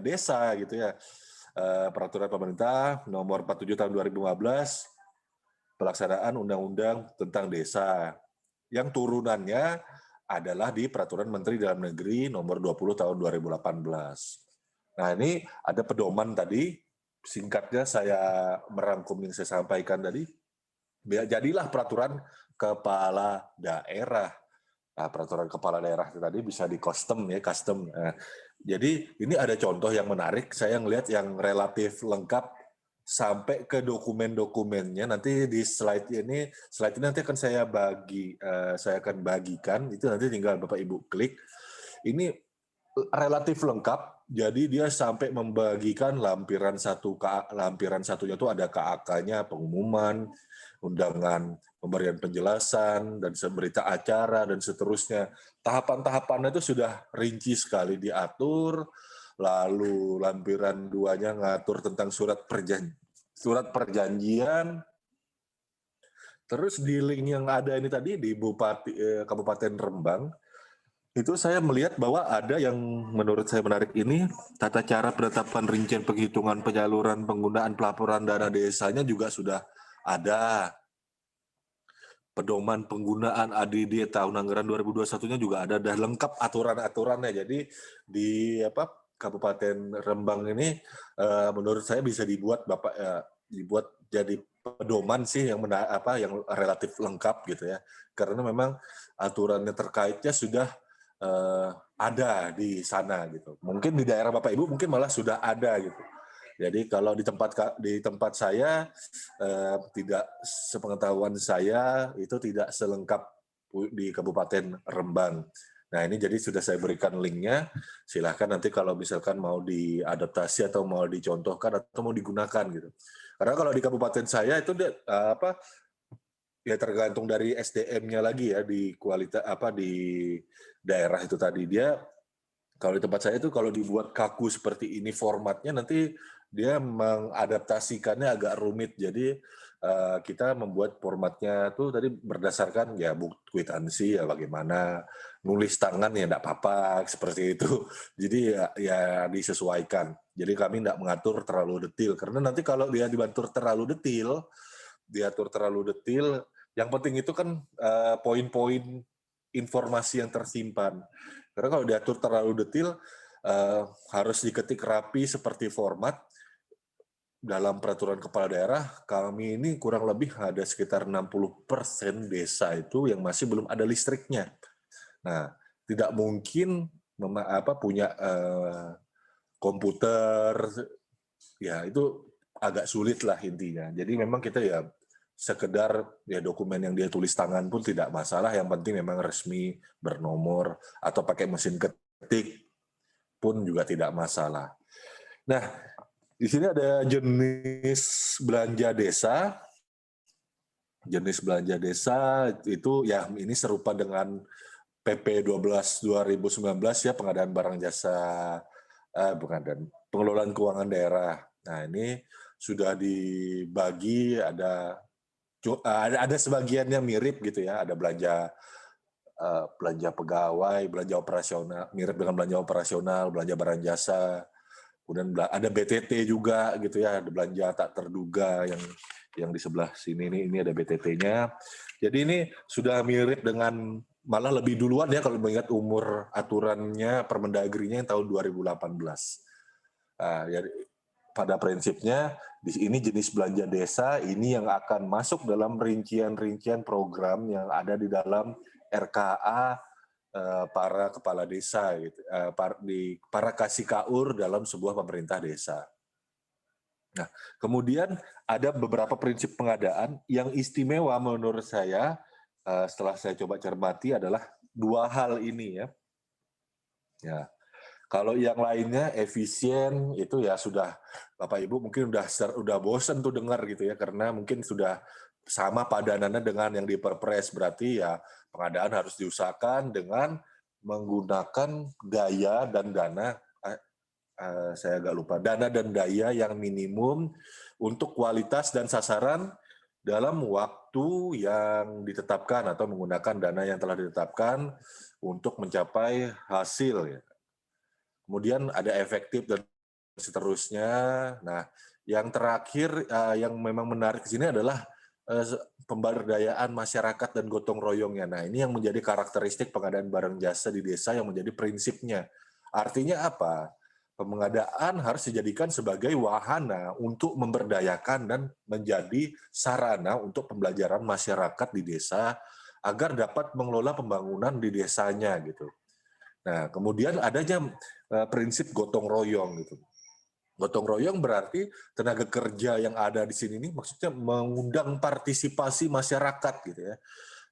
desa gitu ya. Peraturan pemerintah nomor 47 tahun 2015 pelaksanaan undang-undang tentang desa. Yang turunannya adalah di Peraturan Menteri Dalam Negeri nomor 20 tahun 2018. Nah, ini ada pedoman tadi. Singkatnya saya merangkum yang saya sampaikan tadi, jadilah peraturan kepala daerah. Nah, peraturan kepala daerah itu tadi bisa di custom. Nah, jadi ini ada contoh yang menarik. Saya ngelihat yang relatif lengkap sampai ke dokumen-dokumennya. Nanti di slide ini nanti akan saya bagikan. Itu nanti tinggal Bapak Ibu klik. Ini relatif lengkap. Jadi dia sampai membagikan lampiran satunya itu ada KAK-nya, pengumuman, undangan, pemberian penjelasan, dan berita acara, dan seterusnya. Tahapan-tahapannya itu sudah rinci sekali diatur, lalu lampiran 2-nya ngatur tentang surat perjanjian, terus di link yang ada ini tadi di Kabupaten Rembang, itu saya melihat bahwa ada yang menurut saya menarik ini, tata cara penetapan rincian penghitungan penyaluran penggunaan pelaporan dana desanya juga sudah ada. Pedoman penggunaan ADD tahun anggaran 2021-nya juga ada, dan lengkap aturan-aturannya. Jadi di Kabupaten Rembang ini menurut saya bisa dibuat dibuat jadi pedoman sih yang relatif lengkap gitu ya. Karena memang aturannya terkaitnya sudah ada di sana gitu. Mungkin di daerah Bapak Ibu mungkin malah sudah ada gitu. Jadi kalau di tempat saya tidak, sepengetahuan saya itu tidak selengkap di Kabupaten Rembang. Nah ini jadi sudah saya berikan linknya. Silahkan nanti kalau misalkan mau diadaptasi atau mau dicontohkan atau mau digunakan gitu. Karena kalau di Kabupaten saya itu ya tergantung dari SDM-nya lagi ya, di kualitas di daerah itu tadi. Dia kalau di tempat saya itu kalau dibuat kaku seperti ini formatnya, nanti dia mengadaptasikannya agak rumit. Jadi kita membuat formatnya tuh tadi berdasarkan ya bukti kwitansi ya bagaimana, nulis tangan ya enggak apa-apa seperti itu. Jadi ya disesuaikan. Jadi kami enggak mengatur terlalu detail, karena nanti kalau dia diatur terlalu detail, yang penting itu kan poin-poin informasi yang tersimpan. Karena kalau diatur terlalu detail, harus diketik rapi seperti format. Dalam peraturan kepala daerah, kami ini kurang lebih ada sekitar 60% desa itu yang masih belum ada listriknya. Nah, tidak mungkin punya komputer, ya itu agak sulit lah intinya. Jadi memang kita ya sekedar ya dokumen yang dia tulis tangan pun tidak masalah, yang penting memang resmi, bernomor, atau pakai mesin ketik pun juga tidak masalah. Nah, di sini ada jenis belanja desa. Jenis belanja desa itu ya ini serupa dengan PP 12 2019 ya, pengadaan barang jasa pengelolaan keuangan daerah. Nah, ini sudah dibagi, ada sebagiannya mirip gitu ya, ada belanja pegawai, belanja operasional, mirip dengan belanja operasional, belanja barang jasa. Kemudian ada BTT juga gitu ya, ada belanja tak terduga yang di sebelah sini ini ada BTT-nya. Jadi ini sudah mirip dengan, malah lebih duluan ya kalau mengingat umur aturannya Permendagrinya yang tahun 2018. Jadi pada prinsipnya di sini jenis belanja desa ini yang akan masuk dalam rincian-rincian program yang ada di dalam RKA para kepala desa gitu, para kasih kaur dalam sebuah pemerintah desa. Nah, kemudian ada beberapa prinsip pengadaan yang istimewa menurut saya setelah saya coba cermati adalah dua hal ini ya. Ya, kalau yang lainnya efisien itu ya sudah Bapak Ibu mungkin udah bosen tuh dengar gitu ya, karena mungkin sudah sama padanannya dengan yang di Perpres, berarti ya pengadaan harus diusahakan dengan menggunakan daya dan dana, saya agak lupa, dana dan daya yang minimum untuk kualitas dan sasaran dalam waktu yang ditetapkan atau menggunakan dana yang telah ditetapkan untuk mencapai hasil. Ya. Kemudian ada efektif dan seterusnya. Nah, yang terakhir yang memang menarik di sini adalah pemberdayaan masyarakat dan gotong royongnya. Nah, ini yang menjadi karakteristik pengadaan barang jasa di desa yang menjadi prinsipnya. Artinya apa? Pengadaan harus dijadikan sebagai wahana untuk memberdayakan dan menjadi sarana untuk pembelajaran masyarakat di desa agar dapat mengelola pembangunan di desanya gitu. Nah, kemudian adanya prinsip gotong royong gitu. Gotong royong berarti tenaga kerja yang ada di sini nih maksudnya mengundang partisipasi masyarakat gitu ya.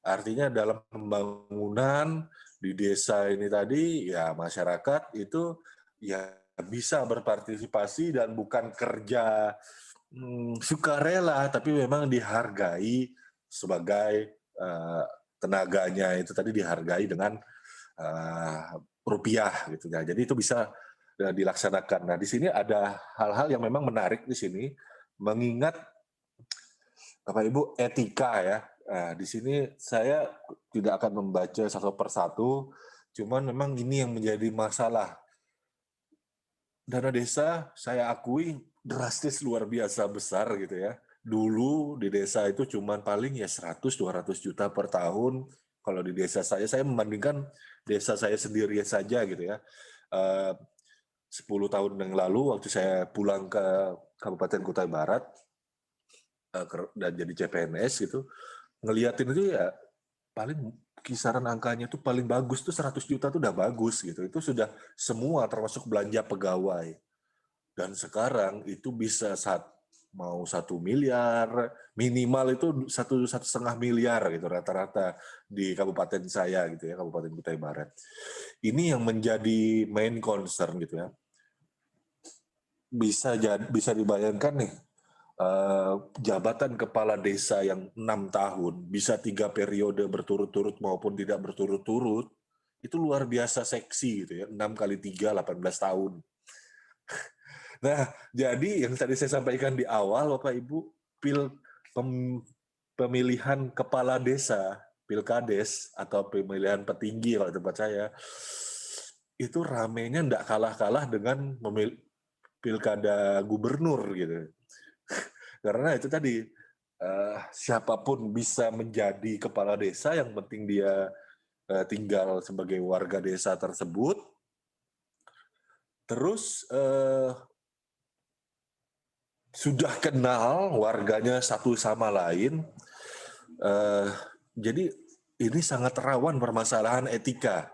Artinya dalam pembangunan di desa ini tadi ya masyarakat itu ya bisa berpartisipasi dan bukan kerja sukarela tapi memang dihargai sebagai tenaganya itu tadi dihargai dengan rupiah gitu ya. Jadi itu bisa dilaksanakan. Nah, di sini ada hal-hal yang memang menarik di sini mengingat Bapak Ibu etika ya. Nah, di sini saya tidak akan membaca satu persatu, cuman memang ini yang menjadi masalah. Dana desa saya akui drastis luar biasa besar gitu ya. Dulu di desa itu cuman paling ya 100-200 juta per tahun. Kalau di desa saya membandingkan desa saya sendiri saja gitu ya. 10 tahun yang lalu waktu saya pulang ke Kabupaten Kutai Barat dan jadi CPNS gitu, ngeliatin itu ya paling kisaran angkanya tuh paling bagus tuh 100 juta tuh udah bagus gitu. Itu sudah semua termasuk belanja pegawai. Dan sekarang itu bisa mau 1 miliar, minimal itu 1,5 miliar gitu rata-rata di kabupaten saya gitu ya, Kabupaten Kutai Barat. Ini yang menjadi main concern gitu ya. Bisa dibayangkan nih, jabatan kepala desa yang 6 tahun, bisa 3 periode berturut-turut maupun tidak berturut-turut, itu luar biasa seksi gitu ya, 6 kali 3, 18 tahun. Nah, jadi yang tadi saya sampaikan di awal, Bapak Ibu, pemilihan kepala desa, pilkades, atau pemilihan petinggi kalau tempat saya, itu ramenya enggak kalah-kalah dengan pilkada gubernur gitu. Karena itu tadi, siapapun bisa menjadi kepala desa, yang penting dia tinggal sebagai warga desa tersebut. Terus sudah kenal warganya satu sama lain, jadi ini sangat rawan permasalahan etika.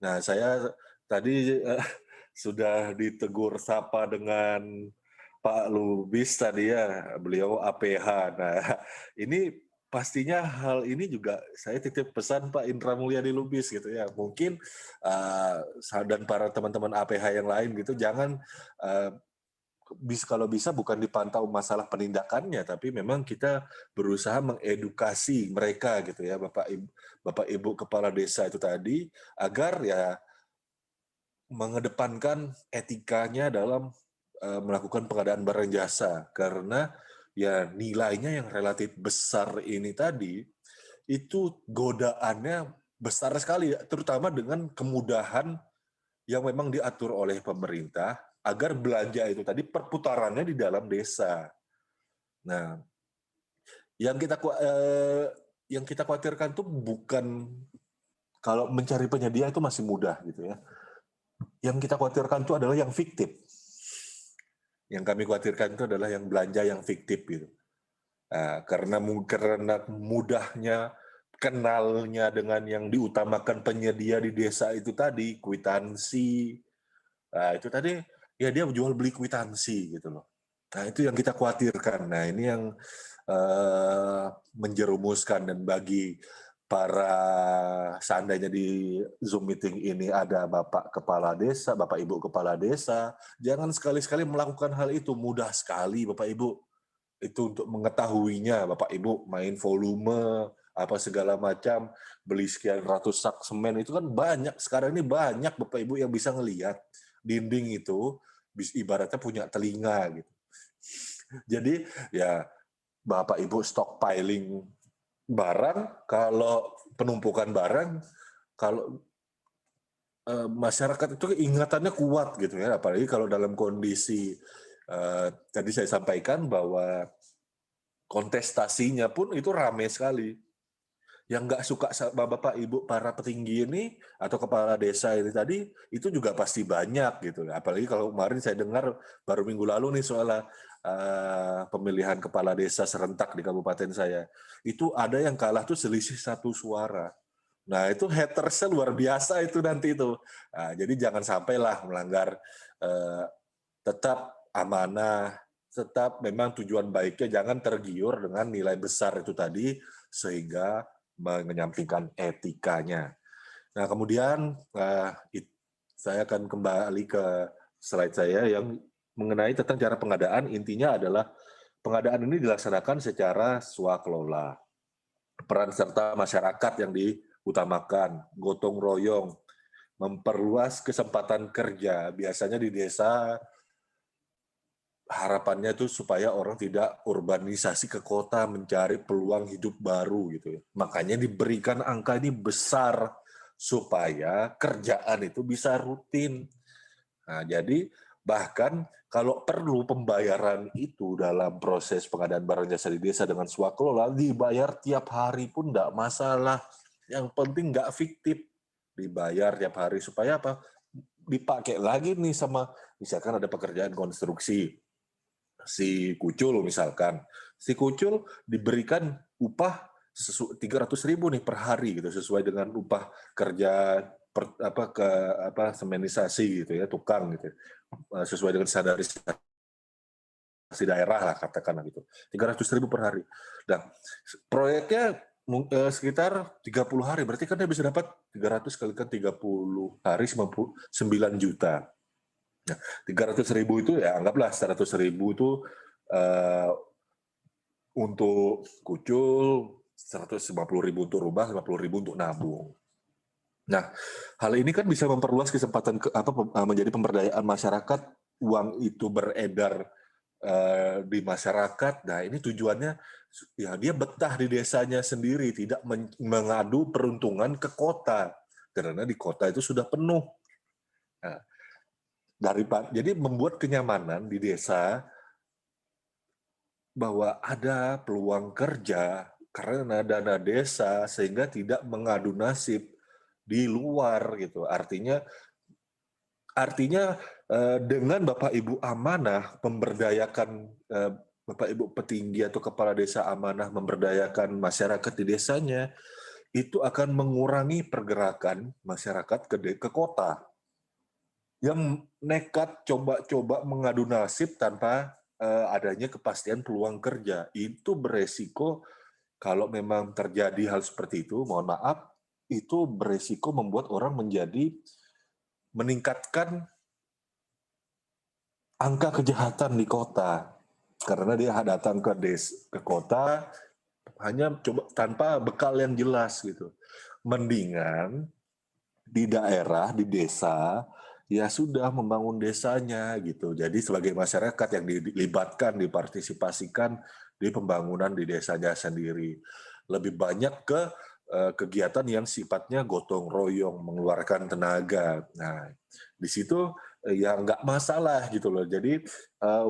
Nah, saya tadi sudah ditegur sapa dengan Pak Lubis tadi ya, beliau APH. Nah, ini pastinya hal ini juga saya titip pesan Pak Indra Mulyadi Lubis gitu ya. Mungkin dan para teman-teman APH yang lain gitu, jangan kalau bisa bukan dipantau masalah penindakannya, tapi memang kita berusaha mengedukasi mereka gitu ya, Bapak Ibu kepala desa itu tadi, agar ya mengedepankan etikanya dalam melakukan pengadaan barang jasa, karena ya nilainya yang relatif besar ini tadi itu godaannya besar sekali, terutama dengan kemudahan yang memang diatur oleh pemerintah agar belanja itu tadi perputarannya di dalam desa. Nah, yang kita khawatirkan tuh bukan kalau mencari penyedia itu masih mudah gitu ya. Yang kita khawatirkan itu adalah yang fiktif. Yang kami khawatirkan itu adalah yang belanja yang fiktif gitu. Nah, karena mudahnya kenalnya dengan yang diutamakan penyedia di desa itu tadi, kwitansi. Nah, itu tadi ya dia jual beli kwitansi gitu loh. Nah, itu yang kita khawatirkan. Nah, ini yang menjerumuskan, dan bagi para seandainya di Zoom meeting ini ada Bapak Kepala Desa, Bapak Ibu Kepala Desa, jangan sekali-sekali melakukan hal itu. Mudah sekali Bapak Ibu. Itu untuk mengetahuinya, Bapak Ibu main volume, apa segala macam, beli sekian ratus sak semen, itu kan banyak. Sekarang ini banyak Bapak Ibu yang bisa ngelihat dinding itu, ibaratnya punya telinga gitu. Jadi ya Bapak Ibu stockpiling barang, kalau penumpukan barang, kalau masyarakat itu ingatannya kuat gitu ya, apalagi kalau dalam kondisi tadi saya sampaikan bahwa kontestasinya pun itu ramai sekali. yang nggak suka sama Bapak Ibu para petinggi ini atau kepala desa ini tadi itu juga pasti banyak gitu. Apalagi kalau kemarin saya dengar baru minggu lalu nih soal pemilihan kepala desa serentak di kabupaten saya. Itu ada yang kalah tuh selisih 1 suara. Nah itu hatersnya luar biasa itu nanti itu. Nah, jadi jangan sampailah melanggar, tetap amanah, tetap memang tujuan baiknya jangan tergiur dengan nilai besar itu tadi sehingga menyampingkan etikanya. Nah kemudian saya akan kembali ke slide saya yang mengenai tentang cara pengadaan. Intinya adalah pengadaan ini dilaksanakan secara swakelola. Peran serta masyarakat yang diutamakan, gotong royong, memperluas kesempatan kerja. Biasanya di desa harapannya itu supaya orang tidak urbanisasi ke kota mencari peluang hidup baru gitu ya. Makanya diberikan angka ini besar supaya kerjaan itu bisa rutin. Nah, jadi bahkan kalau perlu pembayaran itu dalam proses pengadaan barang jasa di desa dengan swakelola dibayar tiap hari pun enggak masalah. Yang penting enggak fiktif. Dibayar tiap hari supaya apa? Dipakai lagi nih sama misalkan ada pekerjaan konstruksi. Si Kucul misalkan, si Kucul diberikan upah 300.000 nih per hari gitu sesuai dengan upah kerja semenisasi gitu ya, tukang gitu. Sesuai dengan standarisasi daerah lah katakanlah gitu. 300.000 per hari. Nah, proyeknya sekitar 30 hari, berarti kan dia bisa dapat 300 kalikan 30 hari 9 juta. Nah, 300.000 itu ya anggaplah 100.000 itu untuk Kucul, 150.000 untuk rumah, 50.000 untuk nabung. Nah, hal ini kan bisa memperluas kesempatan menjadi pemberdayaan masyarakat, uang itu beredar di masyarakat. Nah, ini tujuannya ya dia betah di desanya sendiri, tidak mengadu peruntungan ke kota karena di kota itu sudah penuh. Nah, jadi membuat kenyamanan di desa bahwa ada peluang kerja karena dana desa sehingga tidak mengadu nasib di luar gitu. Artinya dengan Bapak Ibu amanah memberdayakan Bapak Ibu petinggi atau kepala desa amanah memberdayakan masyarakat di desanya itu akan mengurangi pergerakan masyarakat ke kota. Yang nekat coba-coba mengadu nasib tanpa adanya kepastian peluang kerja. Itu beresiko kalau memang terjadi hal seperti itu, mohon maaf, itu beresiko membuat orang meningkatkan angka kejahatan di kota. Karena dia datang ke kota hanya coba tanpa bekal yang jelas gitu. Mendingan di daerah, di desa, ya sudah membangun desanya gitu. Jadi sebagai masyarakat yang dilibatkan, dipartisipasikan di pembangunan di desanya sendiri. Lebih banyak ke kegiatan yang sifatnya gotong royong, mengeluarkan tenaga. Nah, di situ ya nggak masalah gitu loh. Jadi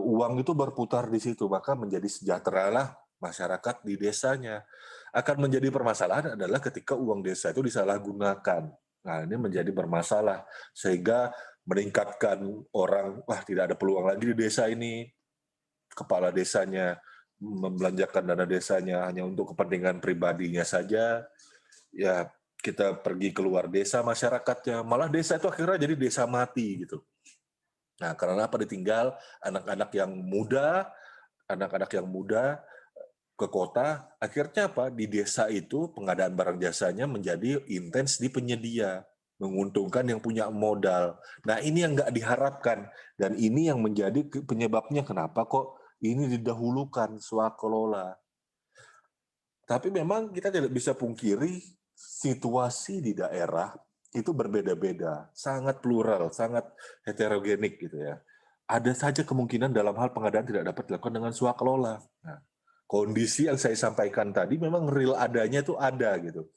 uang itu berputar di situ, maka menjadi sejahteralah masyarakat di desanya. Akan menjadi permasalahan adalah ketika uang desa itu disalahgunakan. Nah, ini menjadi bermasalah sehingga meningkatkan orang, wah tidak ada peluang lagi di desa ini. Kepala desanya membelanjakan dana desanya hanya untuk kepentingan pribadinya saja. Ya, kita pergi keluar desa masyarakatnya, malah desa itu akhirnya jadi desa mati gitu. Nah, karena apa ditinggal anak-anak yang muda ke kota, akhirnya apa? Di desa itu pengadaan barang jasanya menjadi intens di penyedia, menguntungkan yang punya modal. Nah, ini yang nggak diharapkan dan ini yang menjadi penyebabnya kenapa kok ini didahulukan swakelola. Tapi memang kita tidak bisa pungkiri situasi di daerah itu berbeda-beda, sangat plural, sangat heterogenik gitu ya. Ada saja kemungkinan dalam hal pengadaan tidak dapat dilakukan dengan swakelola. Nah, kondisi yang saya sampaikan tadi memang real adanya itu ada gitu.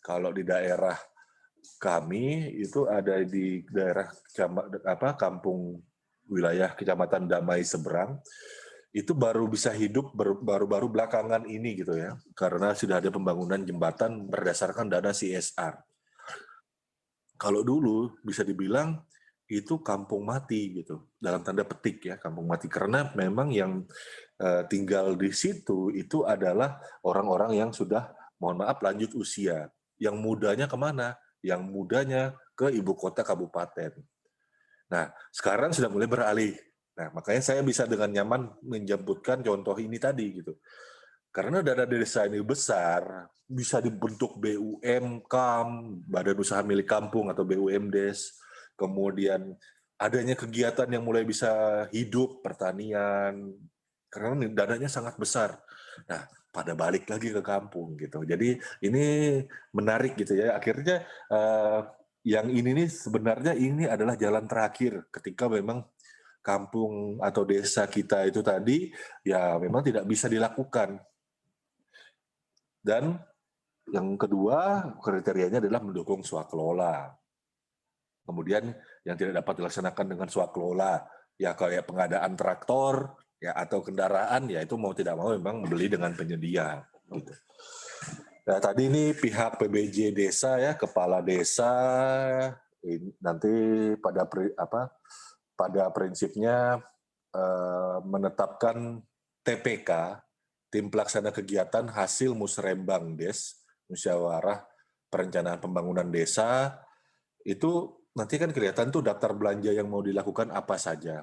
Kalau di daerah kami itu ada di daerah kampung wilayah Kecamatan Damai Seberang, itu baru bisa hidup baru-baru belakangan ini gitu ya, karena sudah ada pembangunan jembatan berdasarkan dana CSR. Kalau dulu bisa dibilang itu kampung mati gitu, dalam tanda petik ya, kampung mati, karena memang yang tinggal di situ itu adalah orang-orang yang sudah, mohon maaf, lanjut usia. Yang mudanya kemana? Yang mudanya ke ibu kota kabupaten. Nah, sekarang sudah mulai beralih. Nah, makanya saya bisa dengan nyaman menyebutkan contoh ini tadi gitu. Karena dana desa ini besar, bisa dibentuk BUM, KAM, Badan Usaha Milik Kampung atau BUMDes. Kemudian adanya kegiatan yang mulai bisa hidup, pertanian, karena dananya sangat besar. Nah, pada balik lagi ke kampung gitu. Jadi ini menarik gitu ya. Akhirnya yang ini nih sebenarnya ini adalah jalan terakhir ketika memang kampung atau desa kita itu tadi ya memang tidak bisa dilakukan. Dan yang kedua kriterianya adalah mendukung swakelola. Kemudian yang tidak dapat dilaksanakan dengan swakelola ya kayak pengadaan traktor ya atau kendaraan ya itu mau tidak mau memang beli dengan penyedia gitu. Nah, tadi ini pihak PBJ desa ya, kepala desa nanti pada prinsipnya menetapkan TPK, tim pelaksana kegiatan hasil musrembang des, musyawarah perencanaan pembangunan desa, itu nanti kan kelihatan tuh daftar belanja yang mau dilakukan apa saja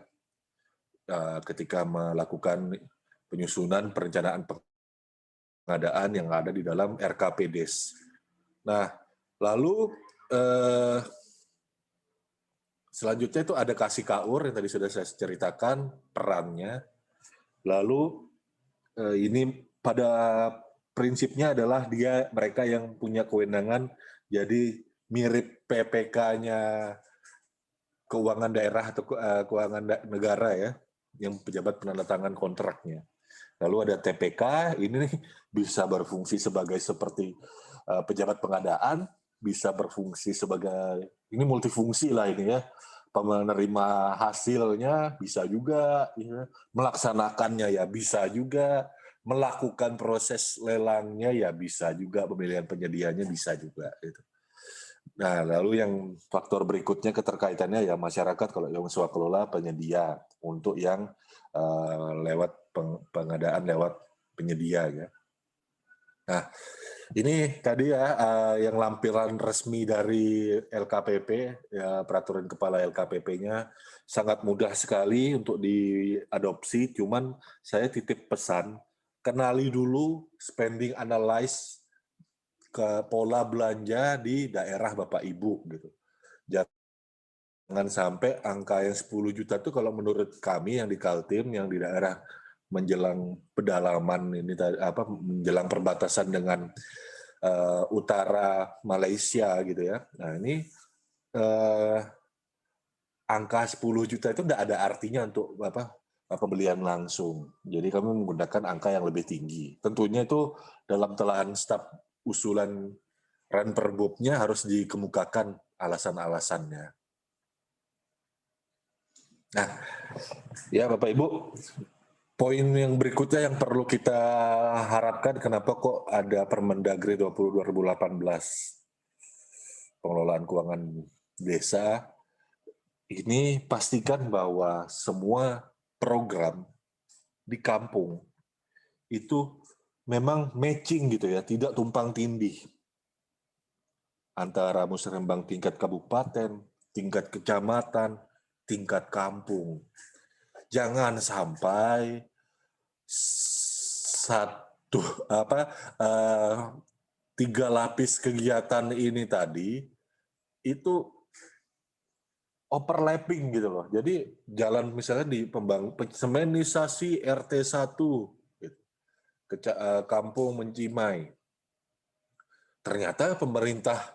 ketika melakukan penyusunan perencanaan pengadaan yang ada di dalam RKP Des. Nah, lalu selanjutnya itu ada kasih kaur yang tadi sudah saya ceritakan perannya. Lalu ini pada prinsipnya adalah mereka yang punya kewenangan jadi mirip PPK-nya keuangan daerah atau keuangan negara ya, yang pejabat penandatangan kontraknya. Lalu ada TPK, ini bisa berfungsi sebagai seperti pejabat pengadaan, bisa berfungsi sebagai, ini multifungsi lah ini ya, penerima hasilnya bisa juga, ya, melaksanakannya ya bisa juga, melakukan proses lelangnya ya bisa juga, pemilihan penyediaannya bisa juga. Gitu. Nah, lalu yang faktor berikutnya keterkaitannya ya masyarakat kalau yang swakelola penyedia untuk yang lewat pengadaan lewat penyedia ya. Nah, ini tadi ya yang lampiran resmi dari LKPP ya, peraturan kepala LKPP-nya sangat mudah sekali untuk diadopsi, cuman saya titip pesan kenali dulu spending analyze ke pola belanja di daerah Bapak Ibu gitu. Jangan sampai angka yang 10 juta itu kalau menurut kami yang di Kaltim yang di daerah menjelang pedalaman ini menjelang perbatasan dengan utara Malaysia gitu ya. Nah, ini angka 10 juta itu tidak ada artinya untuk pembelian langsung. Jadi kami menggunakan angka yang lebih tinggi. Tentunya itu dalam telahan staf usulan Renperbubnya harus dikemukakan alasan-alasannya. Nah, ya Bapak Ibu, poin yang berikutnya yang perlu kita harapkan kenapa kok ada Permendagri 2018 pengelolaan keuangan desa, ini pastikan bahwa semua program di kampung itu memang matching gitu ya, tidak tumpang tindih antara musrembang tingkat kabupaten, tingkat kecamatan, tingkat kampung. Jangan sampai tiga lapis kegiatan ini tadi itu overlapping gitu loh. Jadi jalan misalnya di semenisasi RT 1 gitu, kampung Mencimai. Ternyata pemerintah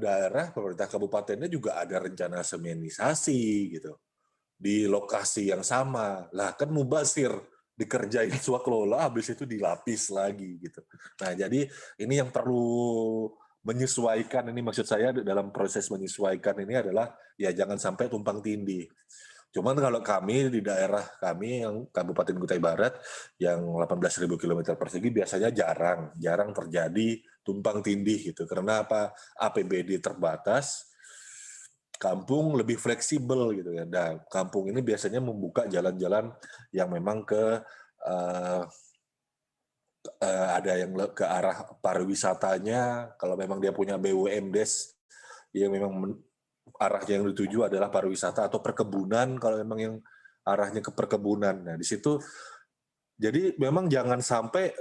daerah, pemerintah kabupatennya juga ada rencana semenisasi gitu di lokasi yang sama. Lah kan mubazir, dikerjain swakelola, habis itu dilapis lagi gitu. Nah jadi ini yang perlu menyesuaikan, ini maksud saya dalam proses menyesuaikan ini adalah ya jangan sampai tumpang tindih. Cuman kalau kami di daerah kami yang Kabupaten Kutai Barat yang 18.000 km persegi biasanya jarang terjadi tumpang tindih gitu. Karena apa? APBD terbatas, kampung lebih fleksibel gitu ya. Nah, kampung ini biasanya membuka jalan-jalan yang memang ada yang ke arah pariwisatanya. Kalau memang dia punya BUMDes yang memang arahnya yang dituju adalah pariwisata atau perkebunan, kalau memang yang arahnya ke perkebunan. Nah, di situ jadi memang jangan sampai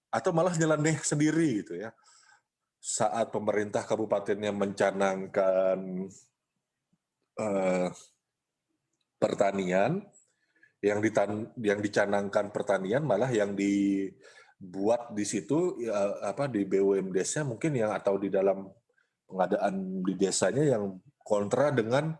atau malah nyeleneh sendiri gitu ya. Saat pemerintah kabupatennya mencanangkan pertanian, yang dicanangkan pertanian malah yang dibuat di situ di BUMDes-nya mungkin yang atau di dalam pengadaan di desanya yang kontra dengan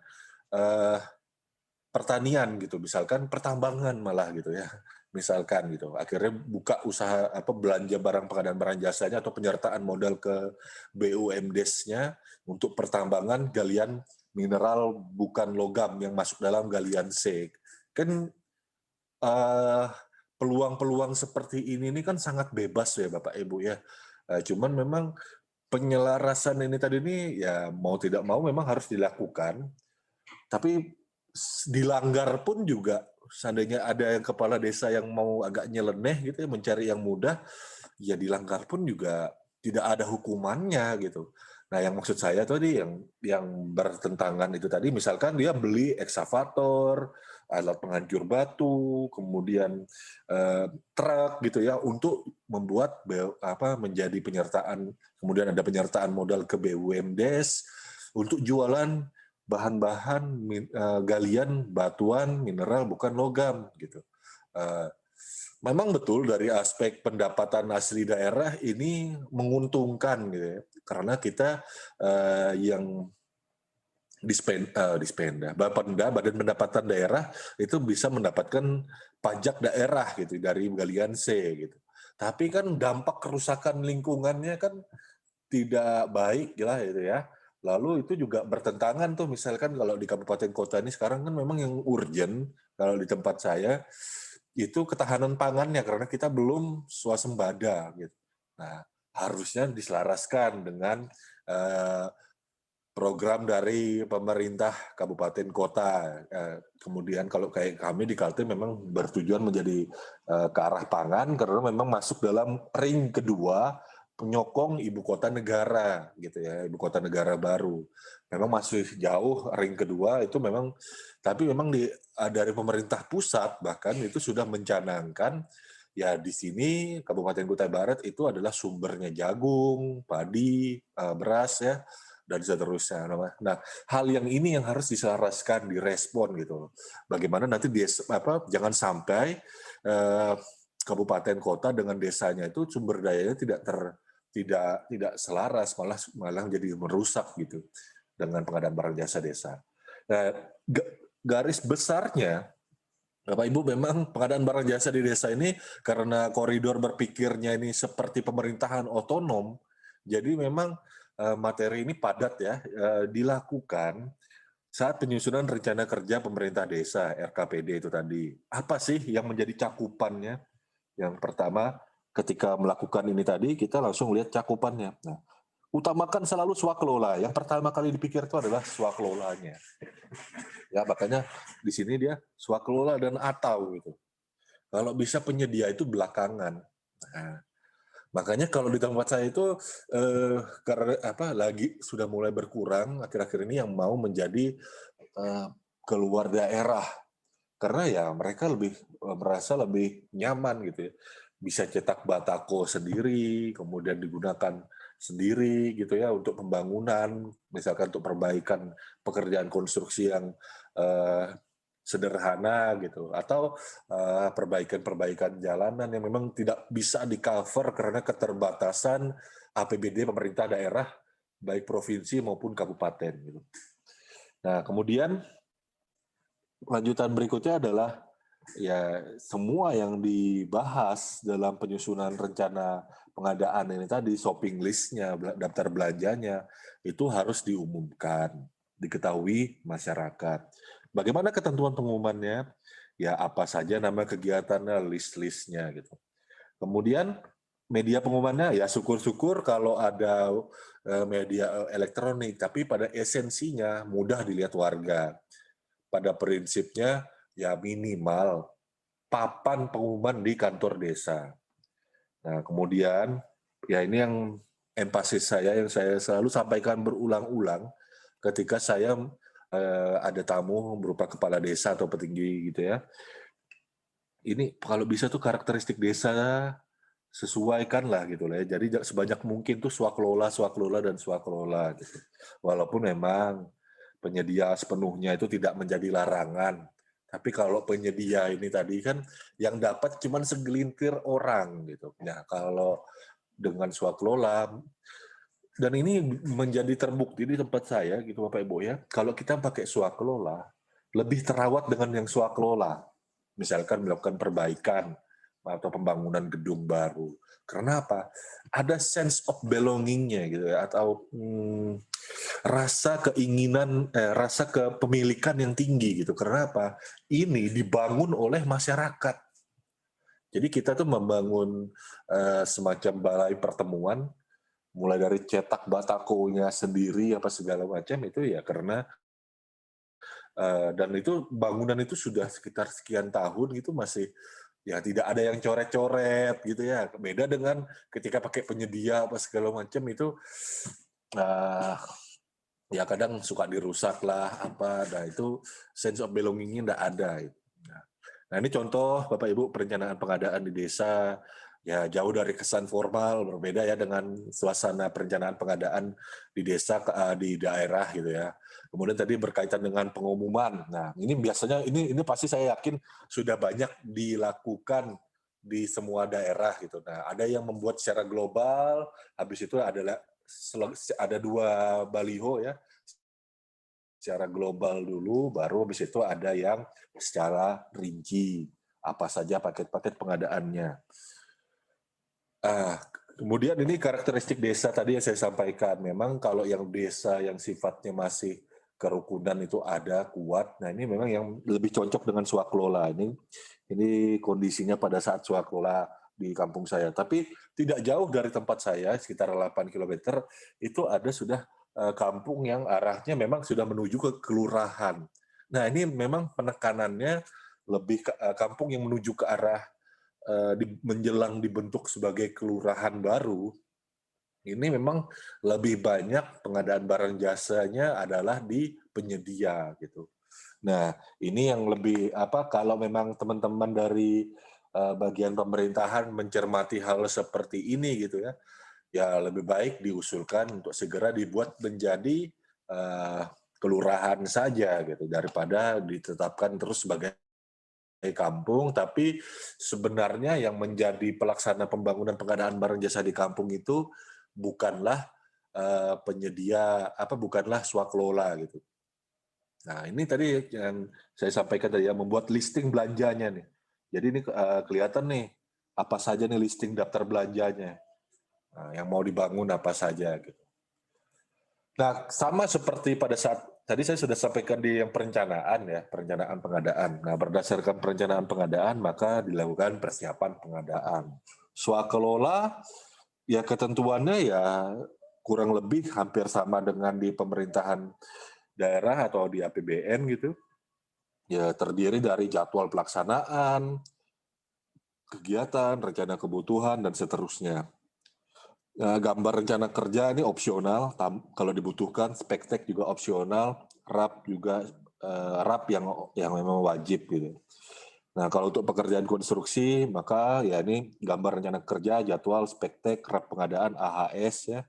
pertanian gitu, misalkan pertambangan malah gitu ya, misalkan gitu. Akhirnya buka usaha belanja barang pengadaan barang jasanya atau penyertaan modal ke BUMDes-nya untuk pertambangan galian mineral bukan logam yang masuk dalam galian C. Kan peluang-peluang seperti ini kan sangat bebas ya Bapak Ibu ya. Cuman memang penyelarasan ini tadi ini ya mau tidak mau memang harus dilakukan. Tapi dilanggar pun juga seandainya ada yang kepala desa yang mau agak nyeleneh gitu ya mencari yang mudah, ya dilanggar pun juga tidak ada hukumannya gitu. Nah, yang maksud saya tadi yang bertentangan itu tadi, misalkan dia beli eksavator, alat penghancur batu, kemudian truk gitu ya untuk membuat menjadi penyertaan, kemudian ada penyertaan modal ke BUMDes untuk jualan bahan-bahan galian batuan mineral bukan logam gitu. Memang betul dari aspek pendapatan asli daerah ini menguntungkan gitu ya. Karena kita yang Dispenda, Badan Pendapatan Daerah itu bisa mendapatkan pajak daerah gitu dari galian C gitu. Tapi kan dampak kerusakan lingkungannya kan tidak baik lah itu ya. Lalu itu juga bertentangan tuh misalkan kalau di kabupaten kota ini sekarang kan memang yang urgent kalau di tempat saya itu ketahanan pangannya karena kita belum swasembada gitu. Nah, harusnya diselaraskan dengan program dari pemerintah kabupaten kota. Kemudian kalau kayak kami di Kaltim memang bertujuan menjadi ke arah pangan karena memang masuk dalam ring kedua penyokong ibu kota negara gitu ya, ibu kota negara baru. Memang masih jauh ring kedua itu memang, tapi memang dari pemerintah pusat bahkan itu sudah mencanangkan ya di sini Kabupaten Kutai Barat itu adalah sumbernya jagung, padi, beras ya dan seterusnya. Nah, hal yang ini yang harus diselaraskan, direspon gitu. Bagaimana nanti jangan sampai kabupaten kota dengan desanya itu sumber dayanya tidak selaras, malah jadi merusak gitu dengan pengadaan barang jasa desa. Nah, garis besarnya Bapak Ibu memang pengadaan barang jasa di desa ini karena koridor berpikirnya ini seperti pemerintahan otonom, jadi memang materi ini padat ya dilakukan saat penyusunan rencana kerja pemerintah desa RKPD itu tadi. Apa sih yang menjadi cakupannya? Yang pertama, ketika melakukan ini tadi kita langsung lihat cakupannya. Nah, utamakan selalu swakelola. Yang pertama kali dipikir itu adalah swakelolanya. Ya, makanya di sini dia swakelola dan atau gitu. Kalau bisa penyedia itu belakangan. Nah, makanya kalau di tempat saya itu karena lagi sudah mulai berkurang akhir-akhir ini yang mau menjadi keluar daerah karena ya mereka merasa lebih nyaman gitu ya, bisa cetak batako sendiri kemudian digunakan sendiri gitu ya untuk pembangunan, misalkan untuk perbaikan pekerjaan konstruksi yang sederhana gitu, atau perbaikan jalanan yang memang tidak bisa di-cover karena keterbatasan APBD pemerintah daerah baik provinsi maupun kabupaten gitu. Nah, kemudian lanjutan berikutnya adalah ya semua yang dibahas dalam penyusunan rencana pengadaan ini tadi, shopping list-nya, daftar belanjanya itu harus diumumkan, diketahui masyarakat. Bagaimana ketentuan pengumumannya? Ya apa saja nama kegiatannya, list-listnya gitu. Kemudian media pengumumannya ya syukur-syukur kalau ada media elektronik, tapi pada esensinya mudah dilihat warga. Pada prinsipnya ya minimal papan pengumuman di kantor desa. Nah, kemudian ya ini yang empasis saya yang saya selalu sampaikan berulang-ulang ketika saya ada tamu berupa kepala desa atau petinggi gitu ya. Ini kalau bisa tuh karakteristik desa sesuaikan lah gitu lah ya. Jadi sebanyak mungkin tuh swaklola dan swaklola gitu. Walaupun memang penyedia sepenuhnya itu tidak menjadi larangan. Tapi kalau penyedia ini tadi kan yang dapat cuma segelintir orang gitu. Nah, kalau dengan swaklola dan ini menjadi terbukti di tempat saya gitu Bapak Ibu ya. Kalau kita pakai swaklola lebih terawat dengan yang swaklola. Misalkan melakukan perbaikan atau pembangunan gedung baru. Karena apa? Ada sense of belonging-nya gitu ya, atau rasa keinginan, rasa kepemilikan yang tinggi gitu. Karena apa? Ini dibangun oleh masyarakat. Jadi kita tuh membangun semacam balai pertemuan, mulai dari cetak batakonya sendiri apa segala macam itu ya karena dan itu bangunan itu sudah sekitar sekian tahun gitu masih ya tidak ada yang coret-coret gitu ya. Beda dengan ketika pakai penyedia apa segala macam itu ya kadang suka dirusak lah apa. Nah itu sense of belonging-nya tidak ada. Nah ini contoh Bapak Ibu perencanaan pengadaan di desa ya jauh dari kesan formal, berbeda ya dengan suasana perencanaan pengadaan di desa di daerah gitu ya. Kemudian tadi berkaitan dengan pengumuman. Nah, ini biasanya ini pasti saya yakin sudah banyak dilakukan di semua daerah gitu. Nah, ada yang membuat secara global, habis itu ada 2 baliho ya. Secara global dulu, baru habis itu ada yang secara rinci, apa saja paket-paket pengadaannya. Kemudian ini karakteristik desa tadi yang saya sampaikan. Memang kalau yang desa yang sifatnya masih kerukunan itu ada kuat. Nah ini memang yang lebih cocok dengan swaklola. Ini kondisinya pada saat swaklola di kampung saya. Tapi tidak jauh dari tempat saya, sekitar 8 km, itu ada sudah kampung yang arahnya memang sudah menuju ke kelurahan. Nah ini memang penekanannya lebih ke kampung yang menuju ke arah menjelang dibentuk sebagai kelurahan baru, ini memang lebih banyak pengadaan barang jasanya adalah di penyedia gitu. Nah, ini yang lebih kalau memang teman-teman dari bagian pemerintahan mencermati hal seperti ini gitu ya, ya lebih baik diusulkan untuk segera dibuat menjadi kelurahan saja gitu daripada ditetapkan terus sebagai kampung, tapi sebenarnya yang menjadi pelaksana pembangunan pengadaan barang jasa di kampung itu bukanlah bukanlah swaklola gitu. Nah ini tadi yang saya sampaikan tadi ya, membuat listing belanjanya nih. Jadi ini kelihatan nih apa saja nih listing daftar belanjanya, yang mau dibangun apa saja gitu. Nah, sama seperti pada saat tadi saya sudah sampaikan di yang perencanaan ya, perencanaan pengadaan. Nah, berdasarkan perencanaan pengadaan maka dilakukan persiapan pengadaan. Swakelola ya ketentuannya ya kurang lebih hampir sama dengan di pemerintahan daerah atau di APBN gitu. Ya terdiri dari jadwal pelaksanaan, kegiatan, rencana kebutuhan dan seterusnya. Gambar rencana kerja ini opsional, kalau dibutuhkan, spektek juga opsional, RAP juga RAP yang memang wajib gitu. Nah kalau untuk pekerjaan konstruksi maka ya ini gambar rencana kerja, jadwal, spektek, RAP pengadaan, AHS ya,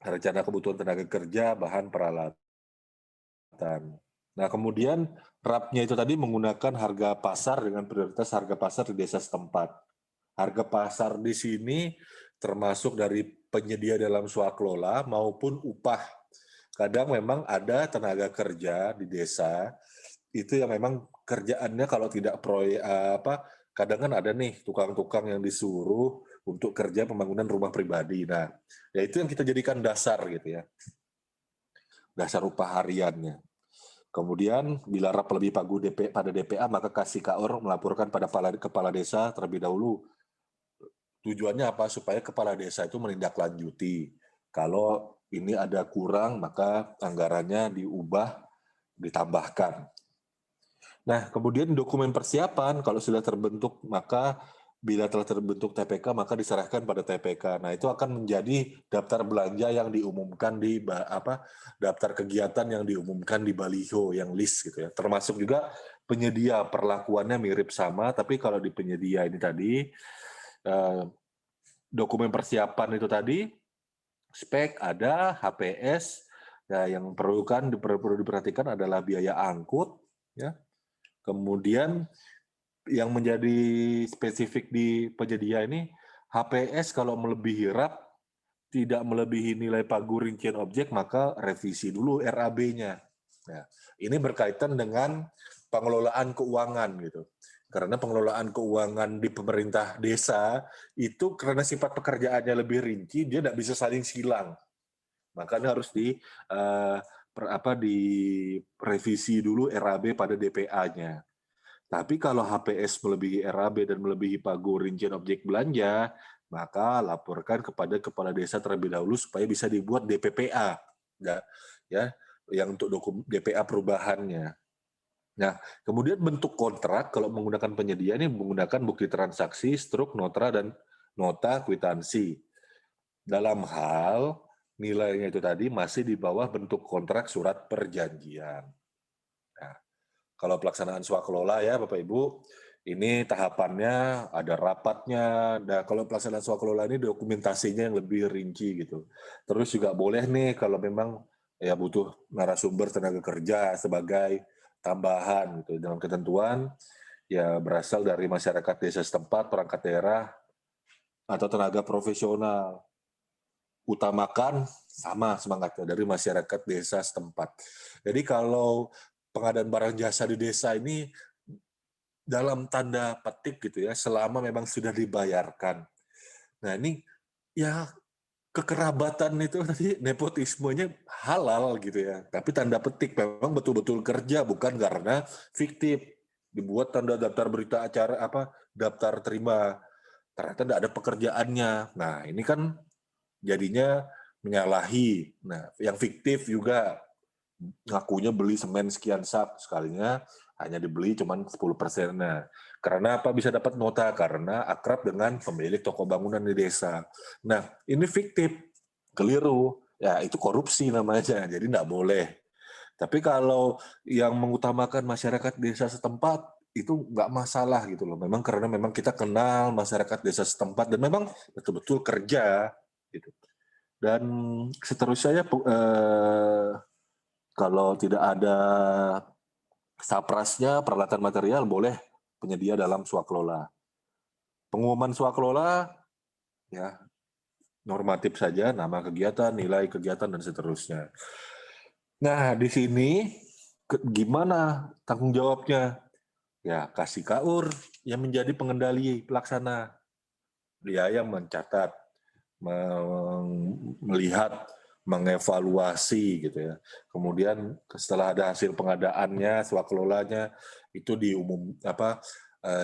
rencana kebutuhan tenaga kerja, bahan peralatan. Nah kemudian RAP-nya itu tadi menggunakan harga pasar dengan prioritas harga pasar di desa setempat. Harga pasar di sini termasuk dari penyedia dalam swaklola maupun upah. Kadang memang ada tenaga kerja di desa itu yang memang kerjaannya kalau tidak proyek kadang kan ada nih tukang-tukang yang disuruh untuk kerja pembangunan rumah pribadi. Nah, ya itu yang kita jadikan dasar gitu ya. Dasar upah hariannya. Kemudian bila RAP lebih pagu pada DPA, maka kasih KAOR melaporkan pada kepala desa terlebih dahulu. Tujuannya apa? Supaya kepala desa itu menindaklanjuti. Kalau ini ada kurang, maka anggarannya diubah, ditambahkan. Nah, kemudian dokumen persiapan, kalau sudah terbentuk, maka bila telah terbentuk TPK, maka diserahkan pada TPK. Nah, itu akan menjadi daftar belanja yang diumumkan di daftar kegiatan yang diumumkan di baliho, yang list gitu ya. Termasuk juga penyedia, perlakuannya mirip sama, tapi kalau di penyedia ini tadi, dokumen persiapan itu tadi, spek ada, HPS, ya, yang perlu diperhatikan adalah biaya angkut, ya. Kemudian yang menjadi spesifik di penyedia ini, HPS kalau melebihi RAP, tidak melebihi nilai pagu rincian objek, maka revisi dulu RAB-nya. Nah, ini berkaitan dengan pengelolaan keuangan gitu. Karena pengelolaan keuangan di pemerintah desa itu karena sifat pekerjaannya lebih rinci, dia tidak bisa saling silang. Makanya harus direvisi dulu RAB pada DPA-nya. Tapi kalau HPS melebihi RAB dan melebihi pagu rincian objek belanja, maka laporkan kepada kepala desa terlebih dahulu supaya bisa dibuat DPPA, ya, yang untuk DPA perubahannya. Nah, kemudian bentuk kontrak kalau menggunakan penyedia ini menggunakan bukti transaksi, struk, dan nota kwitansi. Dalam hal nilainya itu tadi masih di bawah bentuk kontrak surat perjanjian. Nah, kalau pelaksanaan swakelola ya Bapak Ibu, ini tahapannya ada rapatnya. Nah, kalau pelaksanaan swakelola ini dokumentasinya yang lebih rinci gitu. Terus juga boleh nih kalau memang ya butuh narasumber tenaga kerja sebagai tambahan gitu dalam ketentuan ya berasal dari masyarakat desa setempat, perangkat daerah atau tenaga profesional. Utamakan sama semangatnya dari masyarakat desa setempat. Jadi kalau pengadaan barang jasa di desa ini dalam tanda petik gitu ya, selama memang sudah dibayarkan. Nah ini ya kekerabatan itu tadi nepotismenya halal gitu ya, tapi tanda petik memang betul-betul kerja, bukan karena fiktif. Dibuat tanda daftar berita acara daftar terima, ternyata tidak ada pekerjaannya. Nah ini kan jadinya menyalahi. Nah yang fiktif juga ngakunya beli semen sekian sak, sekalinya hanya dibeli cuma 10%. Nah, karena apa bisa dapat nota? Karena akrab dengan pemilik toko bangunan di desa. Nah, ini fiktif, keliru. Ya, itu korupsi namanya, jadi nggak boleh. Tapi kalau yang mengutamakan masyarakat desa setempat, itu nggak masalah gitu loh. Memang karena memang kita kenal masyarakat desa setempat dan memang betul-betul kerja gitu. Dan seterusnya kalau tidak ada saprasnya, peralatan material boleh penyedia dalam swakelola. Pengumuman swakelola ya normatif saja, nama kegiatan, nilai kegiatan dan seterusnya. Nah, di sini gimana tanggung jawabnya? Ya, kasih KAOR yang menjadi pengendali pelaksana. Dia yang mencatat, melihat, mengevaluasi gitu ya. Kemudian setelah ada hasil pengadaannya, swakelolanya itu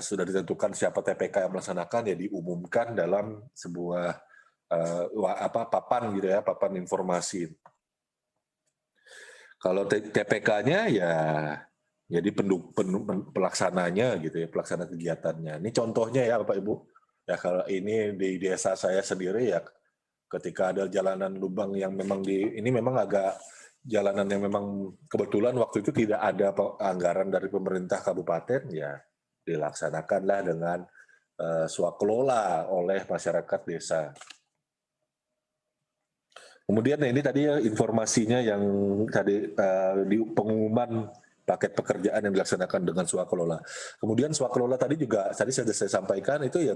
sudah ditentukan siapa TPK yang melaksanakan ya diumumkan dalam sebuah papan gitu ya, papan informasi. Kalau TPK-nya ya jadi pelaksananya gitu ya, pelaksana kegiatannya. Ini contohnya ya Bapak Ibu. Ya kalau ini di desa saya sendiri ya ketika ada jalanan lubang yang memang ini memang agak jalanan yang memang kebetulan waktu itu tidak ada anggaran dari pemerintah kabupaten ya dilaksanakanlah dengan swakelola oleh masyarakat desa. Kemudian ini tadi informasinya yang tadi di pengumuman paket pekerjaan yang dilaksanakan dengan swakelola. Kemudian swakelola tadi juga tadi saya sampaikan itu ya